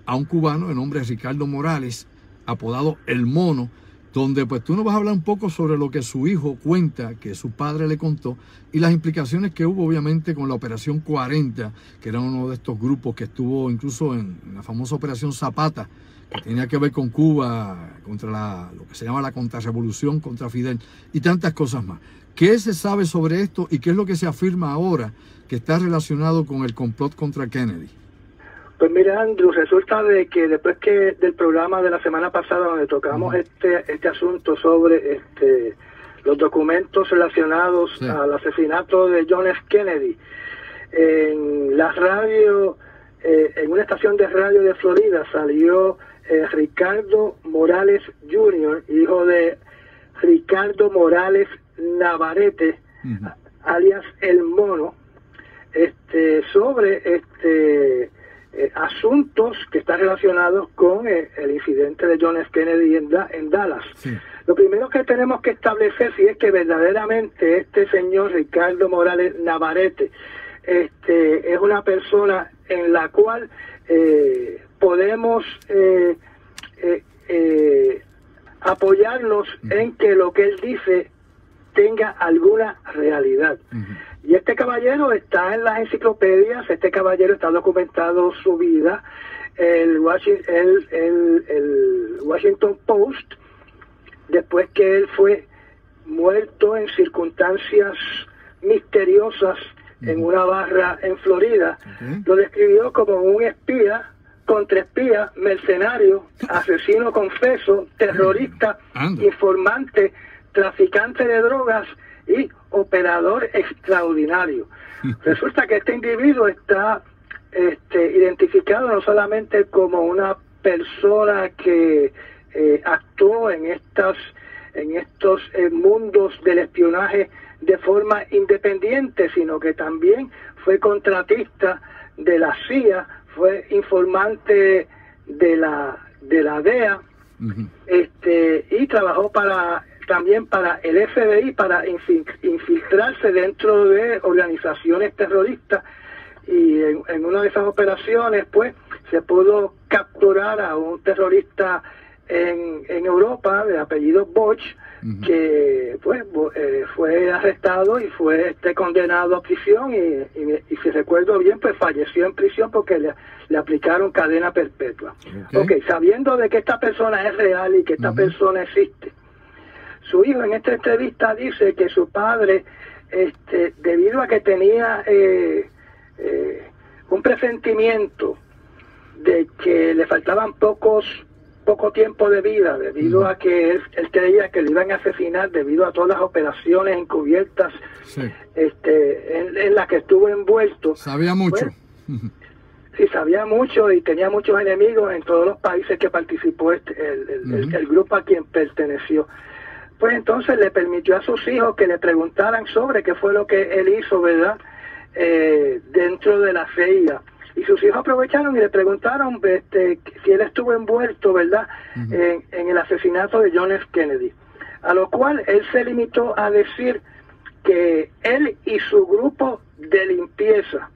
a un cubano de nombre Ricardo Morales, apodado El Mono, donde pues tú nos vas a hablar un poco sobre lo que su hijo cuenta, que su padre le contó, y las implicaciones que hubo obviamente con la Operación 40, que era uno de estos grupos que estuvo incluso en la famosa Operación Zapata, que tenía que ver con Cuba, contra lo que se llama la contrarrevolución contra Fidel, y tantas cosas más. ¿Qué se sabe sobre esto y qué es lo que se afirma ahora que está relacionado con el complot contra Kennedy? Pues mira, Andrew, resulta de que después del programa de la semana pasada donde tocamos este asunto sobre los documentos relacionados al asesinato de John F. Kennedy, en la radio, en una estación de radio de Florida salió Ricardo Morales Jr., hijo de Ricardo Morales Navarrete, alias El Mono, sobre asuntos que están relacionados con el incidente de John F. Kennedy en Dallas. Sí. Lo primero que tenemos que establecer si es que verdaderamente este señor Ricardo Morales Navarrete es una persona en la cual podemos apoyarnos en que lo que él dice tenga alguna realidad. Y este caballero está en las enciclopedias, este caballero está documentado su vida. El Washington Post, después que él fue muerto en circunstancias misteriosas en una barra en Florida. Lo describió como un espía, contraespía, mercenario, asesino confeso, terrorista, informante, traficante de drogas y operador extraordinario. Resulta que este individuo está identificado no solamente como una persona que actuó en estos mundos del espionaje de forma independiente, sino que también fue contratista de la CIA, fue informante de la DEA, y trabajó también para el FBI para infiltrarse dentro de organizaciones terroristas, y en una de esas operaciones pues se pudo capturar a un terrorista en Europa de apellido Bosch, que pues fue arrestado y fue condenado a prisión, y si recuerdo bien pues falleció en prisión porque le aplicaron cadena perpetua. Okay, sabiendo de que esta persona es real y que esta persona existe, su hijo en esta entrevista dice que su padre, debido a que tenía un presentimiento de que le faltaban poco tiempo de vida, debido a que él creía que le iban a asesinar debido a todas las operaciones encubiertas en las que estuvo envuelto. Sabía mucho. Pues, sí, sabía mucho y tenía muchos enemigos en todos los países que participó el grupo a quien perteneció. Pues entonces le permitió a sus hijos que le preguntaran sobre qué fue lo que él hizo, ¿verdad?, dentro de la CIA. Y sus hijos aprovecharon y le preguntaron si él estuvo envuelto, ¿verdad?, en el asesinato de John F. Kennedy. A lo cual él se limitó a decir que él y su grupo de limpieza,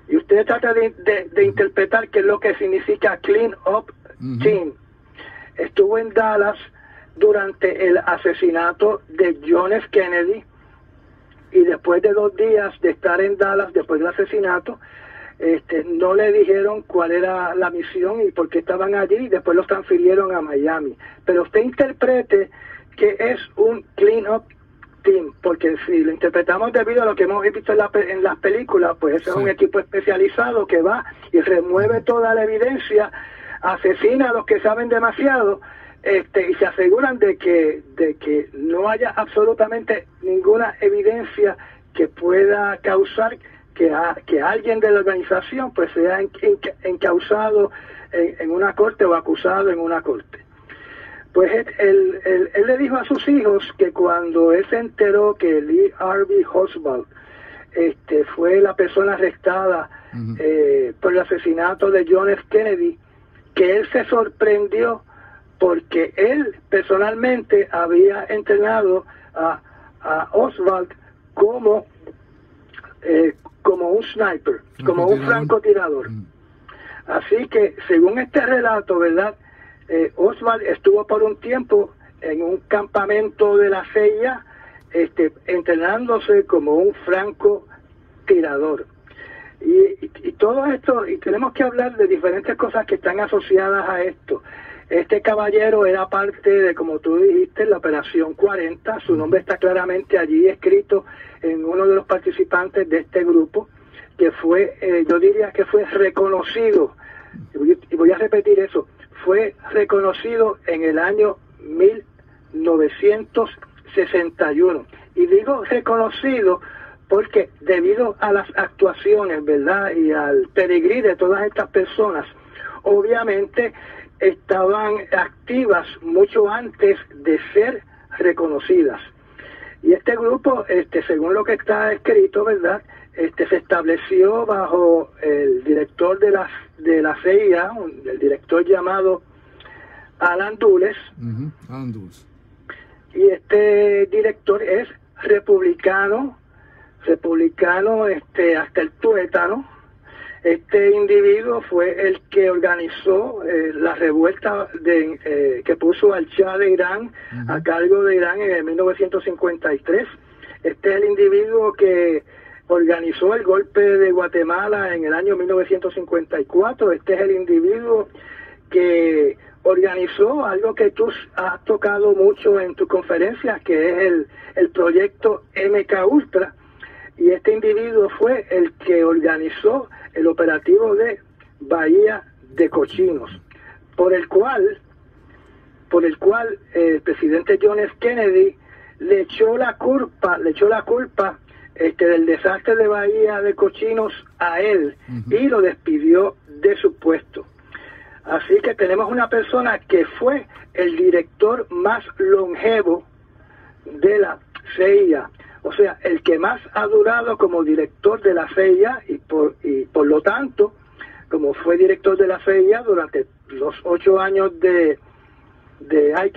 y usted trata de interpretar qué es lo que significa Clean Up Team, estuvo en Dallas durante el asesinato de John F. Kennedy, y después de 2 días de estar en Dallas, después del asesinato, no le dijeron cuál era la misión y por qué estaban allí, y después los transfirieron a Miami. Pero usted interprete que es un clean-up team, porque si lo interpretamos debido a lo que hemos visto en las películas, pues ese es un equipo especializado que va y remueve toda la evidencia, asesina a los que saben demasiado, y se aseguran de que no haya absolutamente ninguna evidencia que pueda causar que alguien de la organización pues sea encausado en una corte o acusado en una corte. Pues él le dijo a sus hijos que cuando él se enteró que Lee Harvey Oswald fue la persona arrestada por el asesinato de John F. Kennedy, que él se sorprendió porque él personalmente había entrenado a Oswald como un sniper, como un francotirador. Así que, según este relato, ¿verdad?, Oswald estuvo por un tiempo en un campamento de la CIA, entrenándose como un francotirador. Y todo esto, y tenemos que hablar de diferentes cosas que están asociadas a esto. Este caballero era parte de, como tú dijiste, la Operación 40. Su nombre está claramente allí escrito en uno de los participantes de este grupo, que fue, yo diría que fue reconocido, y voy a repetir eso, fue reconocido en el año 1961. Y digo reconocido porque debido a las actuaciones, ¿verdad?, y al peregrí de todas estas personas, obviamente estaban activas mucho antes de ser reconocidas. Y este grupo, según lo que está escrito, ¿verdad?, se estableció bajo el director de la CIA, el director llamado Alan Dulles. Alan Dulles. Y este director es republicano hasta el tuétano. Este individuo fue el que organizó la revuelta que puso al Shah de Irán a cargo de Irán en el 1953. Este es el individuo que organizó el golpe de Guatemala en el año 1954. Este es el individuo que organizó algo que tú has tocado mucho en tu conferencia, que es el proyecto MK Ultra, y este individuo fue el que organizó el operativo de Bahía de Cochinos, por el cual el presidente John F. Kennedy le echó la culpa del desastre de Bahía de Cochinos a él, y lo despidió de su puesto. Así que tenemos una persona que fue el director más longevo de la CIA, o sea, el que más ha durado como director de la CIA, y por lo tanto, como fue director de la CIA durante los 8 años de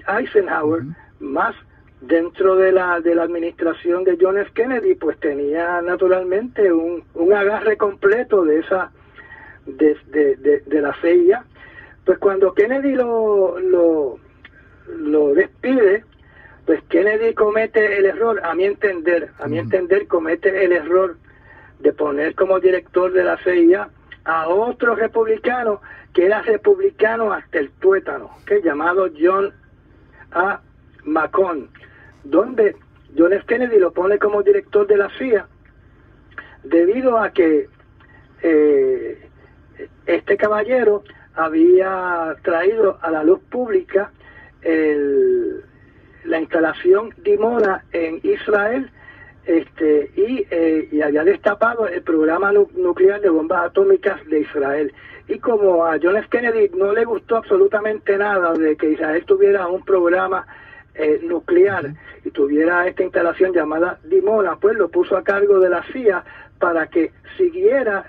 Eisenhower, más dentro de la administración de John F. Kennedy, pues tenía naturalmente un agarre completo de la CIA. Pues cuando Kennedy lo despide, pues Kennedy comete el error, a mi entender, comete el error de poner como director de la CIA a otro republicano que era republicano hasta el tuétano, llamado John A. McCone, donde John F. Kennedy lo pone como director de la CIA debido a que este caballero había traído a la luz pública la instalación Dimona en Israel, y había destapado el programa nuclear de bombas atómicas de Israel. Y como a John F. Kennedy no le gustó absolutamente nada de que Israel tuviera un programa nuclear y tuviera esta instalación llamada Dimona, pues lo puso a cargo de la CIA para que siguiera,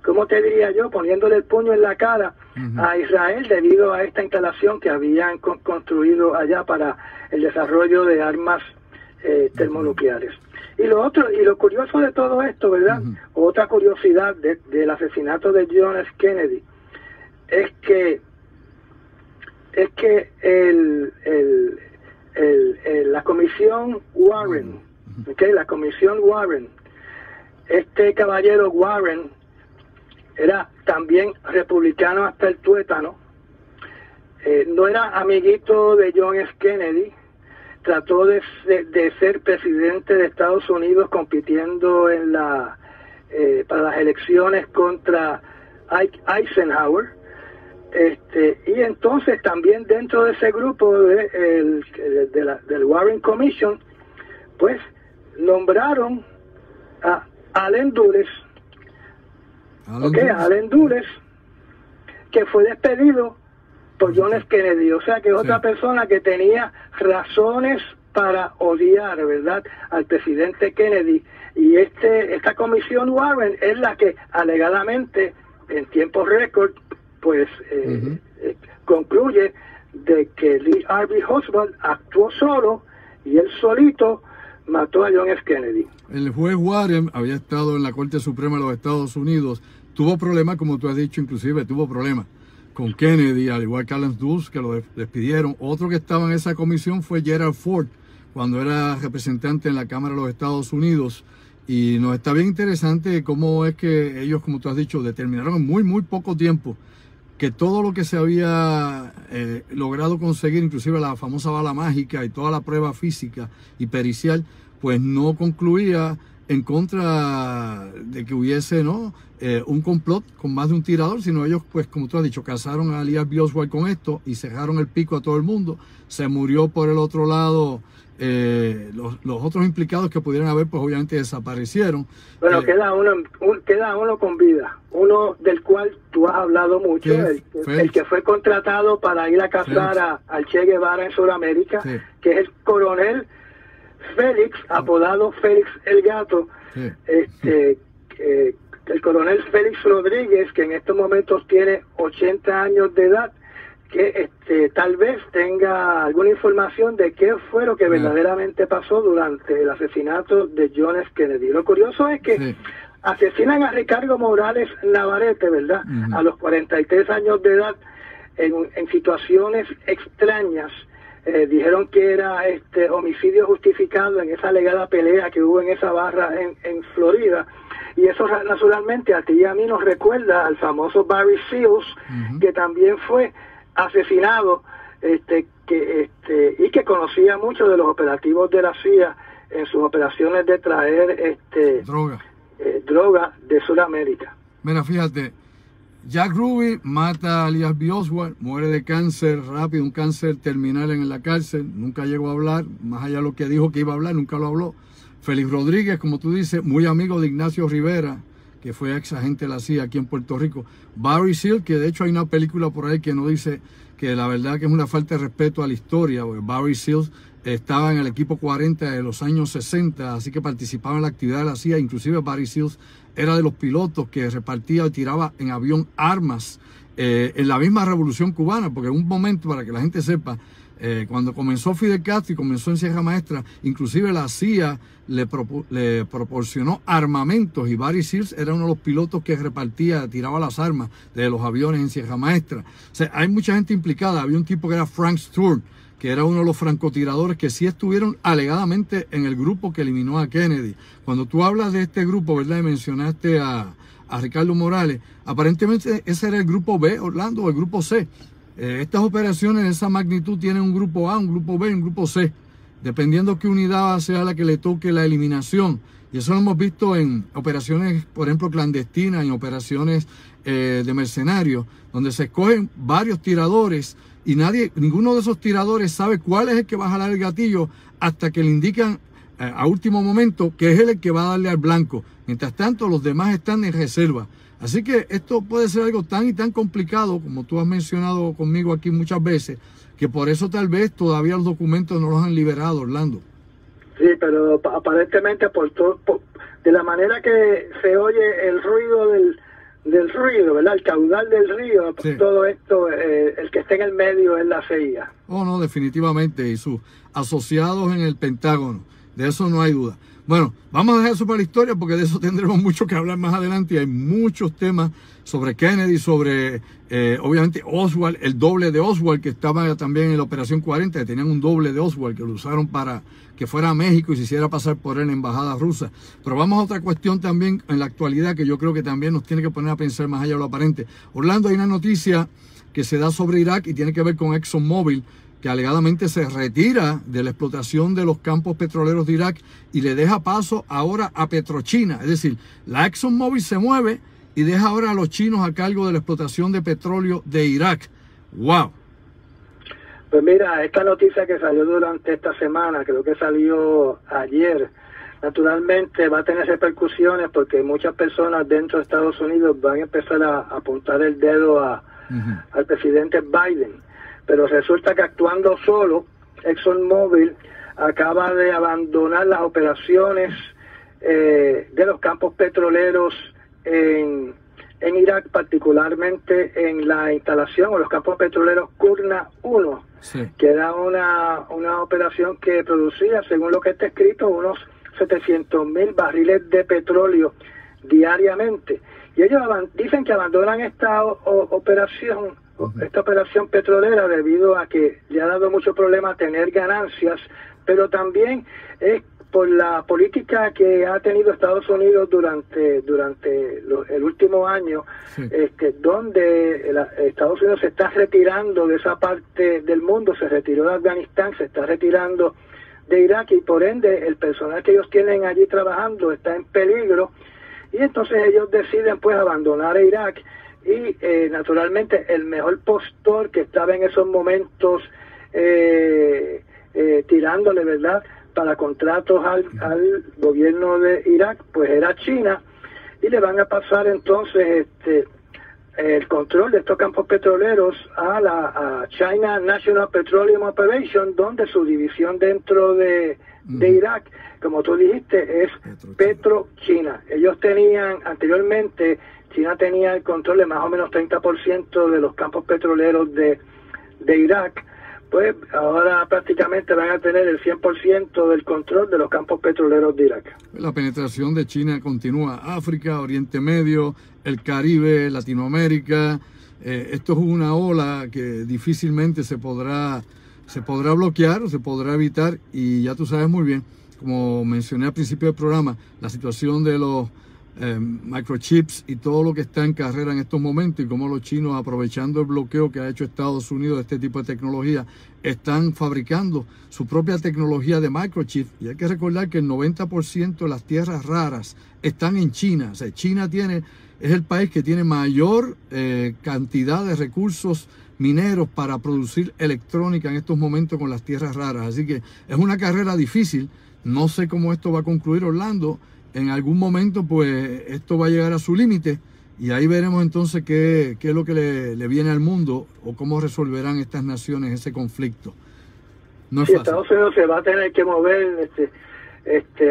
¿cómo te diría yo?, poniéndole el puño en la cara a Israel debido a esta instalación que habían construido allá para el desarrollo de armas termonucleares. Y lo curioso de todo esto, ¿verdad? Otra curiosidad del asesinato de John F. Kennedy es que la comisión Warren, la comisión Warren, este caballero Warren era también republicano hasta el tuétano, no era amiguito de John F. Kennedy, trató de ser presidente de Estados Unidos compitiendo para las elecciones contra Eisenhower, y entonces también dentro de ese grupo del Warren Commission, pues nombraron a Allen Dulles, Allen Dulles, que fue despedido por John F. Kennedy, o sea que es otra persona que tenía razones para odiar, ¿verdad?, al presidente Kennedy. Y esta comisión Warren es la que alegadamente en tiempo récord pues concluye de que Lee Harvey Oswald actuó solo y él solito mató a John F. Kennedy. El juez Warren había estado en la Corte Suprema de los Estados Unidos, tuvo problemas, como tú has dicho, inclusive tuvo problemas con Kennedy, al igual que Allen Dulles, que lo despidieron. Otro que estaba en esa comisión fue Gerald Ford, cuando era representante en la Cámara de los Estados Unidos. Y nos está bien interesante cómo es que ellos, como tú has dicho, determinaron en muy poco tiempo que todo lo que se había logrado conseguir, inclusive la famosa bala mágica y toda la prueba física y pericial, pues no concluía en contra de que hubiese un complot con más de un tirador, sino ellos, pues como tú has dicho, cazaron a Lee Harvey Oswald con esto y cerraron el pico a todo el mundo. Se murió por el otro lado los otros implicados que pudieran haber, pues obviamente desaparecieron. Bueno, queda uno con vida, uno del cual tú has hablado mucho, el que fue contratado para ir a cazar al Che Guevara en Sudamérica, que es el coronel Félix, apodado Félix el Gato, el coronel Félix Rodríguez, que en estos momentos tiene 80 años de edad, que tal vez tenga alguna información de qué fue lo que verdaderamente pasó durante el asesinato de John F. Kennedy. Lo curioso es que asesinan a Ricardo Morales Navarrete, ¿verdad? A los 43 años de edad, en situaciones extrañas. Dijeron que era homicidio justificado en esa alegada pelea que hubo en esa barra en Florida. Y eso naturalmente a ti y a mí nos recuerda al famoso Barry Seals, que también fue asesinado, y que conocía mucho de los operativos de la CIA en sus operaciones de traer droga de Sudamérica. Mira, fíjate, Jack Ruby mata a Lee Harvey Oswald, muere de cáncer rápido, un cáncer terminal en la cárcel, nunca llegó a hablar, más allá de lo que dijo que iba a hablar, nunca lo habló. Félix Rodríguez, como tú dices, muy amigo de Ignacio Rivera, que fue ex agente de la CIA aquí en Puerto Rico. Barry Seal, que de hecho hay una película por ahí que no dice que la verdad que es una falta de respeto a la historia, porque Barry Seal estaba en el equipo 40 de los años 60, así que participaba en la actividad de la CIA. Inclusive Barry Seal era de los pilotos que repartía y tiraba en avión armas en la misma revolución cubana, porque en un momento, para que la gente sepa, cuando comenzó Fidel Castro y comenzó en Sierra Maestra, inclusive la CIA le proporcionó armamentos, y Barry Seals era uno de los pilotos que repartía, tiraba las armas de los aviones en Sierra Maestra. O sea, hay mucha gente implicada. Había un tipo que era Frank Stewart, que era uno de los francotiradores que sí estuvieron alegadamente en el grupo que eliminó a Kennedy. Cuando tú hablas de este grupo, ¿verdad? Y mencionaste a Ricardo Morales, aparentemente ese era el grupo B, Orlando, o el grupo C. Estas operaciones de esa magnitud tienen un grupo A, un grupo B y un grupo C, dependiendo qué unidad sea la que le toque la eliminación. Y eso lo hemos visto en operaciones, por ejemplo, clandestinas, en operaciones de mercenarios, donde se escogen varios tiradores y ninguno de esos tiradores sabe cuál es el que va a jalar el gatillo hasta que le indican a último momento que es él el que va a darle al blanco. Mientras tanto, los demás están en reserva. Así que esto puede ser algo tan y tan complicado, como tú has mencionado conmigo aquí muchas veces, que por eso tal vez todavía los documentos no los han liberado, Orlando. Sí, pero aparentemente de la manera que se oye el ruido del río, ¿verdad? El caudal del río, sí. Todo esto, el que está en el medio es la CIA. Oh, no, definitivamente, y sus asociados en el Pentágono, de eso no hay duda. Bueno, vamos a dejar eso para la historia porque de eso tendremos mucho que hablar más adelante, y hay muchos temas sobre Kennedy, sobre obviamente Oswald, el doble de Oswald que estaba también en la Operación 40, que tenían un doble de Oswald que lo usaron para que fuera a México y se hiciera pasar por él en la embajada rusa. Pero vamos a otra cuestión también en la actualidad que yo creo que también nos tiene que poner a pensar más allá de lo aparente. Orlando, hay una noticia que se da sobre Irak y tiene que ver con ExxonMobil, que alegadamente se retira de la explotación de los campos petroleros de Irak y le deja paso ahora a Petrochina. Es decir, la ExxonMobil se mueve y deja ahora a los chinos a cargo de la explotación de petróleo de Irak. ¡Wow! Pues mira, esta noticia que salió durante esta semana, creo que salió ayer, naturalmente va a tener repercusiones porque muchas personas dentro de Estados Unidos van a empezar a apuntar el dedo al presidente Biden. Pero resulta que actuando solo, ExxonMobil acaba de abandonar las operaciones de los campos petroleros en Irak, particularmente en la instalación o los campos petroleros Kurna 1, sí, que era una operación que producía, según lo que está escrito, unos 700,000 barriles de petróleo diariamente. Y ellos dicen que abandonan esta operación petrolera debido a que le ha dado mucho problema tener ganancias, pero también es por la política que ha tenido Estados Unidos durante el último año, sí, donde Estados Unidos se está retirando de esa parte del mundo, se retiró de Afganistán, se está retirando de Irak, y por ende el personal que ellos tienen allí trabajando está en peligro, y entonces ellos deciden pues abandonar Irak. Y naturalmente el mejor postor que estaba en esos momentos tirándole, ¿verdad?, para contratos al gobierno de Irak, pues era China, y le van a pasar entonces el control de estos campos petroleros a China National Petroleum Operation, donde su división dentro de Irak, como tú dijiste, es Petrochina. Ellos tenían anteriormente, China tenía el control de más o menos 30% de los campos petroleros de Irak, pues ahora prácticamente van a tener el 100% del control de los campos petroleros de Irak. La penetración de China continúa. África, Oriente Medio, el Caribe, Latinoamérica. Esto es una ola que difícilmente se podrá bloquear o se podrá evitar, y ya tú sabes muy bien, como mencioné al principio del programa, la situación de los microchips y todo lo que está en carrera en estos momentos, y cómo los chinos, aprovechando el bloqueo que ha hecho Estados Unidos de este tipo de tecnología, están fabricando su propia tecnología de microchips. Y hay que recordar que el 90% de las tierras raras están en China. O sea, China es el país que tiene mayor cantidad de recursos mineros para producir electrónica en estos momentos con las tierras raras. Así que es una carrera difícil. No sé cómo esto va a concluir, Orlando. En algún momento, pues, esto va a llegar a su límite y ahí veremos entonces qué es lo que le viene al mundo o cómo resolverán estas naciones ese conflicto. No es fácil. Estados Unidos se va a tener que mover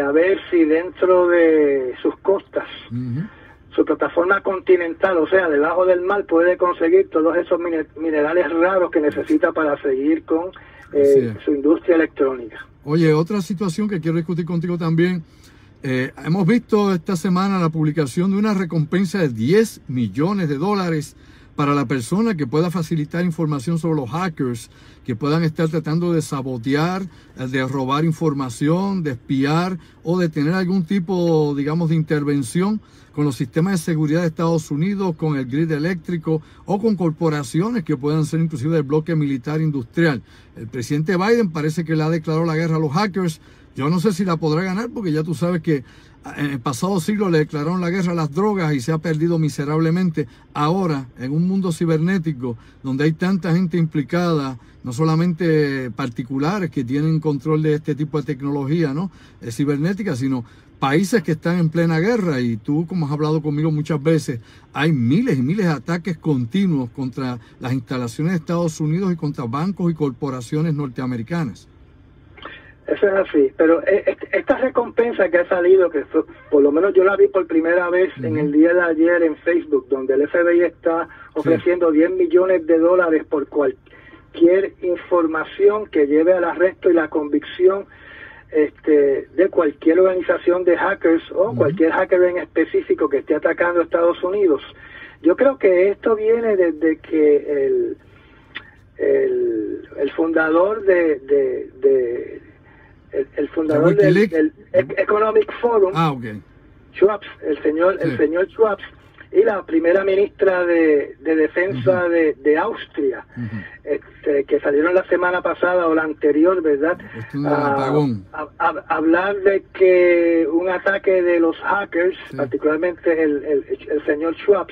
a ver si dentro de sus costas, su plataforma continental, o sea, debajo del mar, puede conseguir todos esos minerales raros que necesita para seguir con su industria electrónica. Oye, otra situación que quiero discutir contigo también. Hemos visto esta semana la publicación de una recompensa de $10 millones para la persona que pueda facilitar información sobre los hackers que puedan estar tratando de sabotear, de robar información, de espiar o de tener algún tipo, digamos, de intervención con los sistemas de seguridad de Estados Unidos, con el grid eléctrico o con corporaciones que puedan ser inclusive del bloque militar industrial. El presidente Biden parece que le ha declarado la guerra a los hackers. Yo no sé si la podrá ganar porque ya tú sabes que en el pasado siglo le declararon la guerra a las drogas y se ha perdido miserablemente. Ahora, en un mundo cibernético donde hay tanta gente implicada, no solamente particulares que tienen control de este tipo de tecnología, ¿no? Cibernética, sino países que están en plena guerra. Y tú, como has hablado conmigo muchas veces, hay miles y miles de ataques continuos contra las instalaciones de Estados Unidos y contra bancos y corporaciones norteamericanas. Eso es así, pero esta recompensa que ha salido, que por lo menos yo la vi por primera vez en el día de ayer en Facebook, donde el FBI está ofreciendo $10 millones por cualquier información que lleve al arresto y la convicción de cualquier organización de hackers o cualquier hacker en específico que esté atacando a Estados Unidos. Yo creo que esto viene desde que el fundador el fundador del Economic Forum, Schwab, el señor Schwab, y la primera ministra de Defensa de Austria, que salieron la semana pasada o la anterior, ¿verdad? A hablar de que un ataque de los hackers, particularmente el señor Schwab,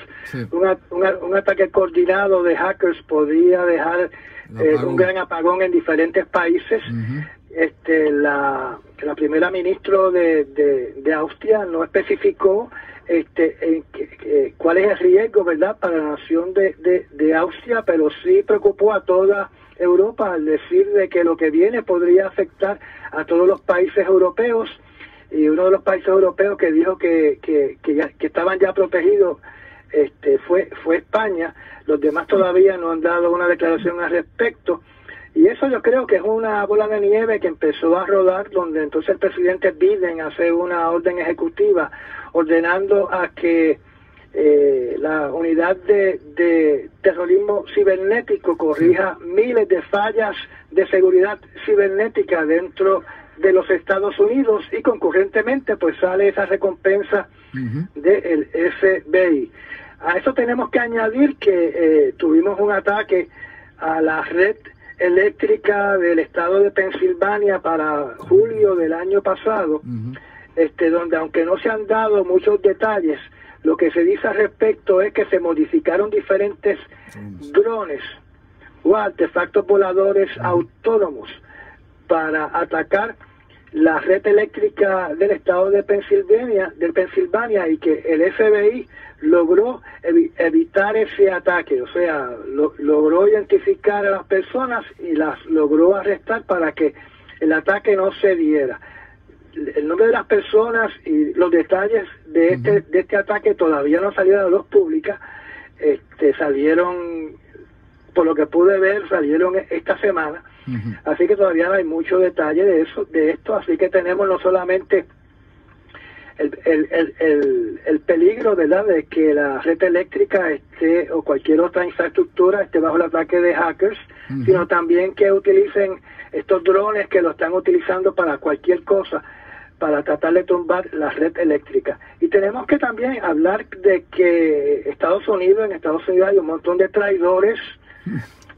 un ataque coordinado de hackers podría dejar un gran apagón en diferentes países. La primera ministra de Austria no especificó cuál es el riesgo, ¿verdad?, para la nación de Austria, pero sí preocupó a toda Europa al decir de que lo que viene podría afectar a todos los países europeos, y uno de los países europeos que dijo que estaban ya protegidos fue España. Los demás todavía no han dado una declaración al respecto. Y eso yo creo que es una bola de nieve que empezó a rodar, donde entonces el presidente Biden hace una orden ejecutiva ordenando a que la unidad de terrorismo cibernético corrija miles de fallas de seguridad cibernética dentro de los Estados Unidos, y concurrentemente pues sale esa recompensa del FBI. A eso tenemos que añadir que tuvimos un ataque a la red eléctrica del estado de Pensilvania para julio del año pasado, donde aunque no se han dado muchos detalles, lo que se dice al respecto es que se modificaron diferentes drones o artefactos voladores autónomos para atacar la red eléctrica del estado de Pensilvania, y que el FBI logró evitar ese ataque, o sea, logró identificar a las personas y las logró arrestar para que el ataque no se diera. El nombre de las personas y los detalles de este ataque todavía no salieron a la luz pública. Salieron, por lo que pude ver, salieron esta semana. Así que todavía no hay mucho detalle de esto, así que tenemos no solamente el peligro, ¿verdad?, de que la red eléctrica o cualquier otra infraestructura esté bajo el ataque de hackers, sino también que utilicen estos drones que lo están utilizando para cualquier cosa, para tratar de tumbar la red eléctrica. Y tenemos que también hablar de que en Estados Unidos hay un montón de traidores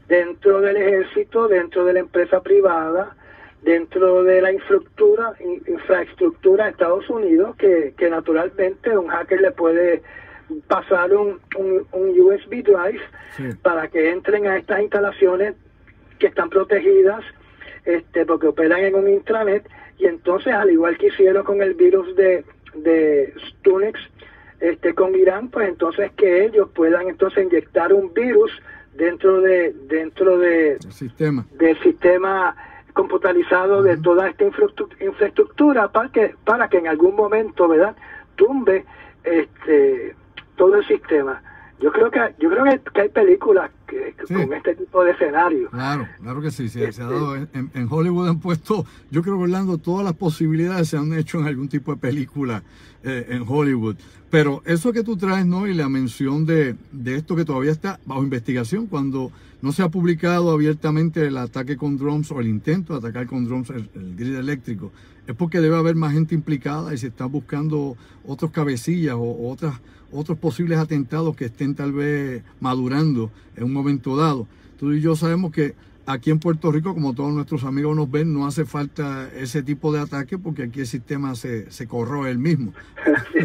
dentro del ejército, dentro de la empresa privada, dentro de la infraestructura de Estados Unidos, que naturalmente un hacker le puede pasar un USB drive para que entren a estas instalaciones que están protegidas, porque operan en un intranet, y entonces, al igual que hicieron con el virus de Stuxnet con Irán, pues entonces que ellos puedan entonces inyectar un virus dentro del sistema computarizado de toda esta infraestructura para que en algún momento, ¿verdad?, tumbe todo el sistema. Yo creo que hay películas con este tipo de escenario. Claro que sí, se ha dado en Hollywood. Han puesto, yo creo que, Orlando, todas las posibilidades se han hecho en algún tipo de película en Hollywood. Pero eso que tú traes, ¿no? Y la mención de esto que todavía está bajo investigación, cuando no se ha publicado abiertamente el ataque con drones o el intento de atacar con drones el grid eléctrico, es porque debe haber más gente implicada y se están buscando otros cabecillas o otros posibles atentados que estén tal vez madurando en un momento dado. Tú y yo sabemos que aquí en Puerto Rico, como todos nuestros amigos nos ven, no hace falta ese tipo de ataque porque aquí el sistema se corroe el mismo.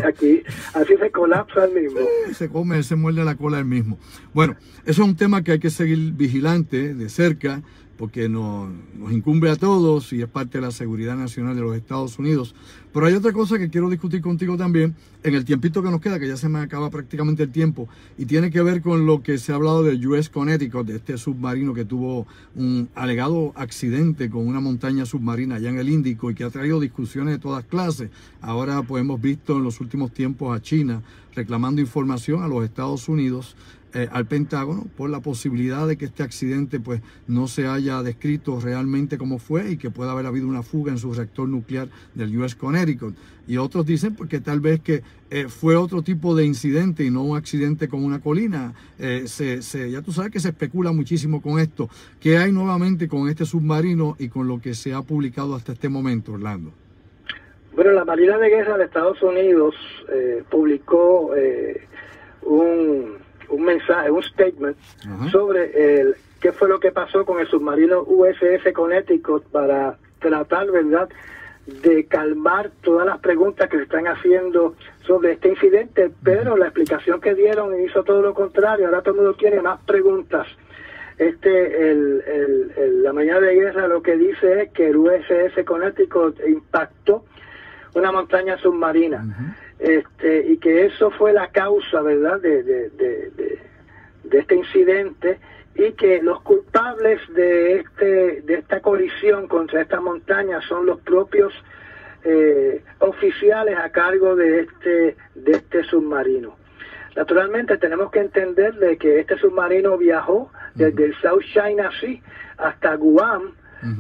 Aquí, así se colapsa el mismo. Se muerde la cola el mismo. Bueno, eso es un tema que hay que seguir vigilante de cerca, porque nos incumbe a todos y es parte de la seguridad nacional de los Estados Unidos. Pero hay otra cosa que quiero discutir contigo también, en el tiempito que nos queda, que ya se me acaba prácticamente el tiempo, y tiene que ver con lo que se ha hablado del US Connecticut, de este submarino que tuvo un alegado accidente con una montaña submarina allá en el Índico y que ha traído discusiones de todas clases. Ahora pues hemos visto en los últimos tiempos a China reclamando información a los Estados Unidos, al Pentágono, por la posibilidad de que este accidente pues no se haya descrito realmente como fue y que pueda haber habido una fuga en su reactor nuclear del US Connecticut. Y otros dicen pues que tal vez que fue otro tipo de incidente y no un accidente con una colina. Ya tú sabes que se especula muchísimo con esto. ¿Qué hay nuevamente con este submarino y con lo que se ha publicado hasta este momento, Orlando? Bueno, la Marina de Guerra de Estados Unidos publicó un mensaje, un statement sobre qué fue lo que pasó con el submarino USS Connecticut para tratar, ¿verdad?, de calmar todas las preguntas que se están haciendo sobre este incidente, pero la explicación que dieron hizo todo lo contrario. Ahora todo el mundo tiene más preguntas. La Marina de Guerra lo que dice es que el USS Connecticut impactó una montaña submarina. Y que eso fue la causa, ¿verdad?, de este incidente, y que los culpables de esta colisión contra esta montaña son los propios oficiales a cargo de este submarino. Naturalmente tenemos que entender de que este submarino viajó desde el South China Sea hasta Guam,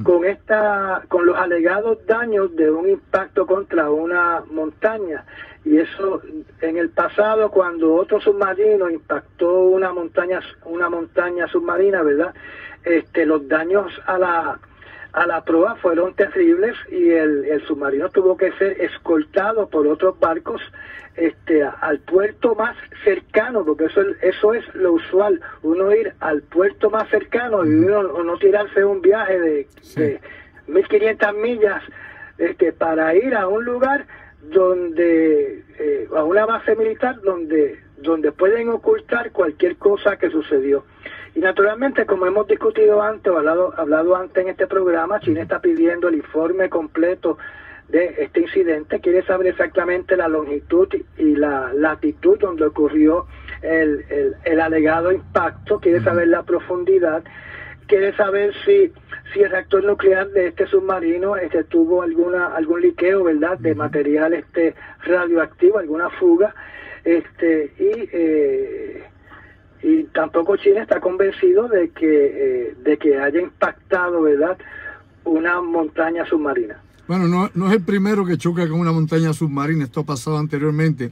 con los alegados daños de un impacto contra una montaña. Y eso, en el pasado, cuando otro submarino impactó una montaña submarina, ¿verdad?, los daños a la proa fueron terribles y el submarino tuvo que ser escoltado por otros barcos al puerto más cercano, porque eso es lo usual, uno ir al puerto más cercano y uno no tirarse un viaje de 1.500 millas para ir a un lugar donde a una base militar donde pueden ocultar cualquier cosa que sucedió. Y naturalmente, como hemos discutido antes o hablado antes en este programa, China está pidiendo el informe completo de este incidente. Quiere saber exactamente la longitud y la latitud donde ocurrió el alegado impacto, quiere saber la profundidad, quiere saber si el reactor nuclear de este submarino tuvo algún liqueo, ¿verdad?, de material radioactivo, alguna fuga, y tampoco China está convencido de que haya impactado, ¿verdad?, una montaña submarina. Bueno, no es el primero que choca con una montaña submarina, esto ha pasado anteriormente,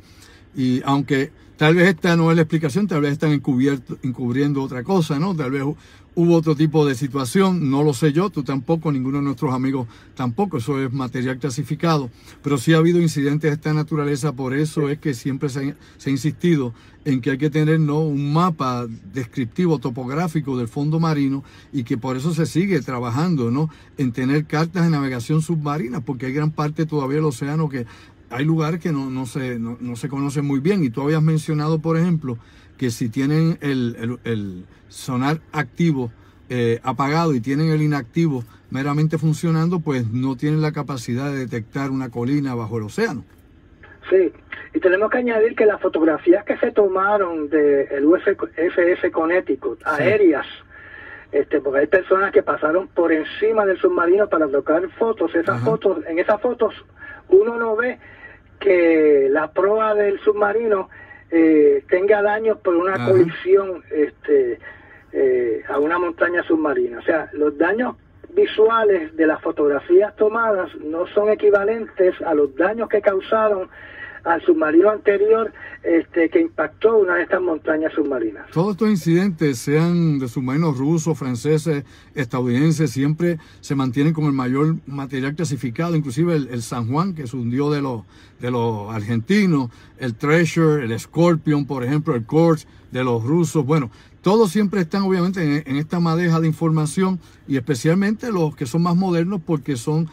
y aunque Tal vez esta no es la explicación, tal vez están encubriendo otra cosa, ¿no? Tal vez hubo otro tipo de situación, no lo sé yo, tú tampoco, ninguno de nuestros amigos tampoco, eso es material clasificado, pero sí ha habido incidentes de esta naturaleza, por eso es que siempre se ha insistido en que hay que tener, ¿no?, un mapa descriptivo, topográfico del fondo marino, y que por eso se sigue trabajando, ¿no?, en tener cartas de navegación submarina, porque hay gran parte todavía del océano que hay lugares que no se conocen muy bien. Y tú habías mencionado, por ejemplo, que si tienen el sonar activo apagado y tienen el inactivo meramente funcionando, pues no tienen la capacidad de detectar una colina bajo el océano. Sí, y tenemos que añadir que las fotografías que se tomaron del USS Connecticut, aéreas, porque hay personas que pasaron por encima del submarino para tocar fotos. Esas fotos, en esas fotos uno no ve que la proa del submarino tenga daños por una colisión a una montaña submarina. O sea, los daños visuales de las fotografías tomadas no son equivalentes a los daños que causaron al submarino anterior que impactó una de estas montañas submarinas. Todos estos incidentes, sean de submarinos rusos, franceses, estadounidenses, siempre se mantienen con el mayor material clasificado, inclusive el San Juan, que se hundió de los argentinos, el Treasure, el Scorpion, por ejemplo, el Kursk de los rusos. Bueno, todos siempre están obviamente en esta madeja de información, y especialmente los que son más modernos, porque son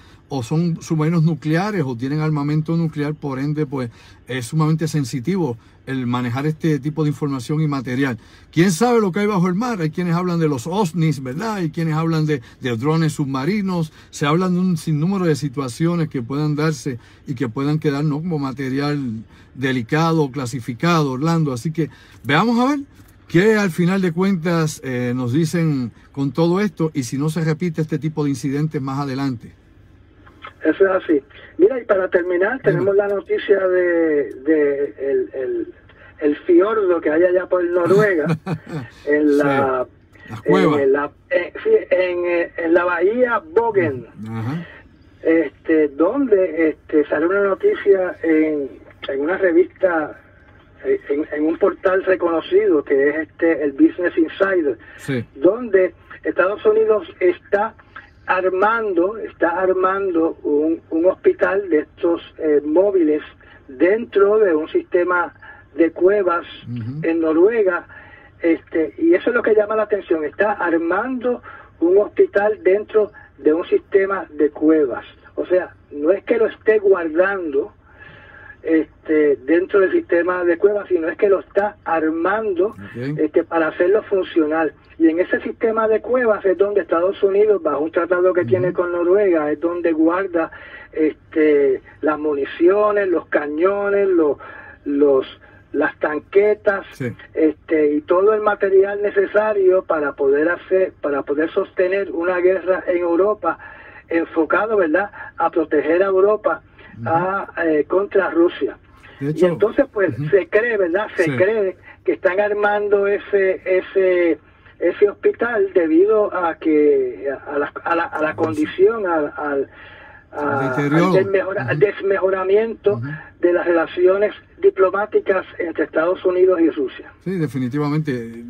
submarinos nucleares o tienen armamento nuclear, por ende pues es sumamente sensitivo el manejar este tipo de información y material. ¿Quién sabe lo que hay bajo el mar? Hay quienes hablan de los OVNIs, ¿verdad? Hay quienes hablan de drones submarinos. Se hablan de un sinnúmero de situaciones que puedan darse y que puedan quedar, ¿no?, como material delicado, clasificado, Orlando. Así que veamos a ver qué al final de cuentas nos dicen con todo esto, y si no se repite este tipo de incidentes más adelante. Eso es así. Mira, y para terminar, tenemos la noticia de el fiordo que hay allá por Noruega, en la en la bahía Bogen, donde salió una noticia en una revista, en un portal reconocido que es el Business Insider, donde Estados Unidos está armando un hospital de estos móviles dentro de un sistema de cuevas en Noruega, y eso es lo que llama la atención. Está armando un hospital dentro de un sistema de cuevas. O sea, no es que lo esté guardando dentro del sistema de cuevas, sino es que lo está armando para hacerlo funcional. Y en ese sistema de cuevas es donde Estados Unidos, bajo un tratado que tiene con Noruega, es donde guarda las municiones, los cañones, las tanquetas, y todo el material necesario para poder sostener una guerra en Europa, enfocado, ¿verdad?, a proteger a Europa contra Rusia. Hecho, y entonces pues se cree, ¿verdad? Se cree que están armando ese hospital debido a que a la condición, al desmejoramiento de las relaciones diplomáticas entre Estados Unidos y Rusia. Sí, definitivamente.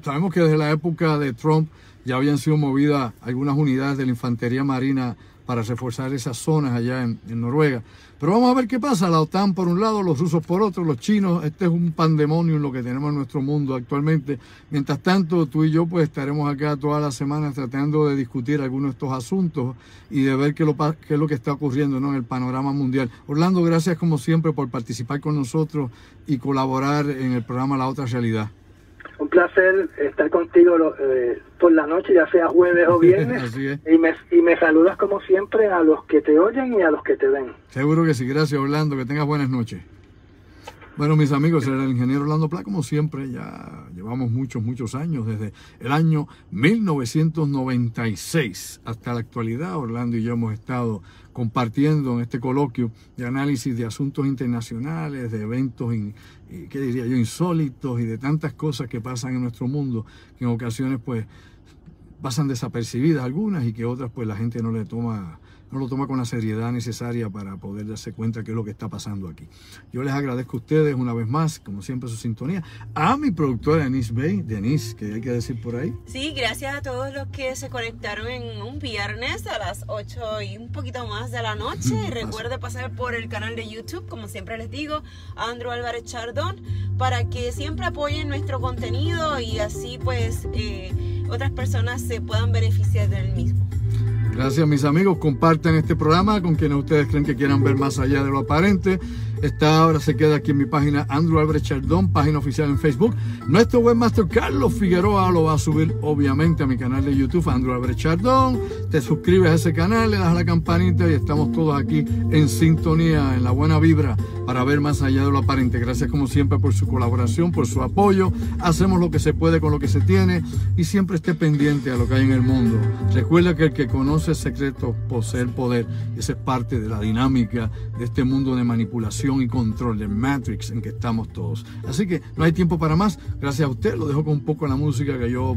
Sabemos que desde la época de Trump ya habían sido movidas algunas unidades de la infantería marina para reforzar esas zonas allá en Noruega. Pero vamos a ver qué pasa. La OTAN por un lado, los rusos por otro, los chinos. Este es un pandemonio en lo que tenemos en nuestro mundo actualmente. Mientras tanto, tú y yo pues estaremos acá todas las semanas tratando de discutir algunos de estos asuntos y de ver qué es lo que está ocurriendo, ¿no?, en el panorama mundial. Orlando, gracias como siempre por participar con nosotros y colaborar en el programa La Otra Realidad. Un placer estar contigo por la noche, ya sea jueves o viernes. Así es. Y me saludas como siempre a los que te oyen y a los que te ven. Seguro que sí. Gracias, Orlando. Que tengas buenas noches. Bueno, mis amigos, era el ingeniero Orlando Pla, como siempre. Ya llevamos muchos años, desde el año 1996 hasta la actualidad. Orlando y yo hemos estado compartiendo en este coloquio de análisis de asuntos internacionales, de eventos, ¿qué diría yo?, insólitos, y de tantas cosas que pasan en nuestro mundo, que en ocasiones pues pasan desapercibidas algunas, y que otras pues la gente no le toma no lo toma con la seriedad necesaria para poder darse cuenta de qué es lo que está pasando aquí. Yo les agradezco a ustedes una vez más, como siempre, su sintonía. A mi productora Denise Bay. Denise, ¿qué hay que decir por ahí? Sí, gracias a todos los que se conectaron en un viernes a las 8 y un poquito más de la noche. Recuerde pasar por el canal de YouTube, como siempre les digo, Andrew Álvarez Chardón, para que siempre apoyen nuestro contenido y así pues otras personas se puedan beneficiar del mismo. Gracias, mis amigos. Compartan este programa con quienes ustedes creen que quieran ver más allá de lo aparente. Esta ahora se queda aquí en mi página Andrew Álvarez Chardón, página oficial en Facebook. Nuestro webmaster Carlos Figueroa lo va a subir obviamente a mi canal de YouTube, Andrew Álvarez Chardón. Te suscribes a ese canal, le das a la campanita y estamos todos aquí en sintonía, en la buena vibra, para ver más allá de lo aparente. Gracias como siempre por su colaboración, por su apoyo. Hacemos lo que se puede con lo que se tiene y siempre esté pendiente a lo que hay en el mundo. Recuerda que el que conoce el secreto posee el poder. Esa es parte de la dinámica de este mundo de manipulación y control, del Matrix en que estamos todos. Así que no hay tiempo para más. Gracias a usted. Lo dejo con un poco de la música que yo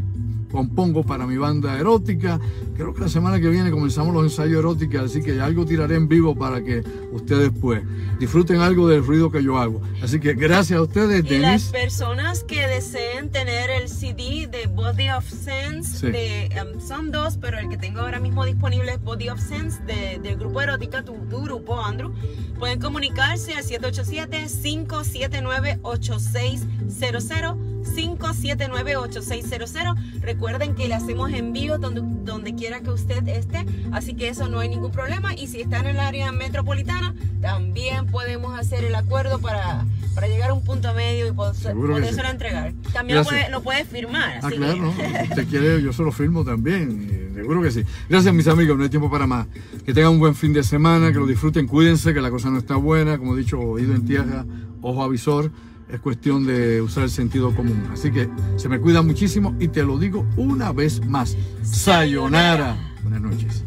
compongo para mi banda erótica. Creo que la semana que viene comenzamos los ensayos eróticos, así que algo tiraré en vivo para que ustedes pues disfruten algo del ruido que yo hago. Así que gracias a ustedes, Denise. Y las personas que deseen tener el CD de Body of Sense, sí. Son dos, pero el que tengo ahora mismo disponible es Body of Sense del grupo Erótica, tu grupo, Andrew. Pueden comunicarse al 787-579-8600. 579-8600. Recuerden que le hacemos envío donde quiera que usted esté, así que eso no hay ningún problema. Y si está en el área metropolitana, también podemos hacer el acuerdo para llegar a un punto medio y podérselo entregar. También lo puede firmar. Así claro, ¿no? Si usted quiere, yo se lo firmo también. Seguro que sí. Gracias, mis amigos. No hay tiempo para más. Que tengan un buen fin de semana, que lo disfruten, cuídense, que la cosa no está buena. Como he dicho, oído en tierra, ojo avisor. Es cuestión de usar el sentido común. Así que se me cuida muchísimo y te lo digo una vez más. Sayonara. Buenas noches.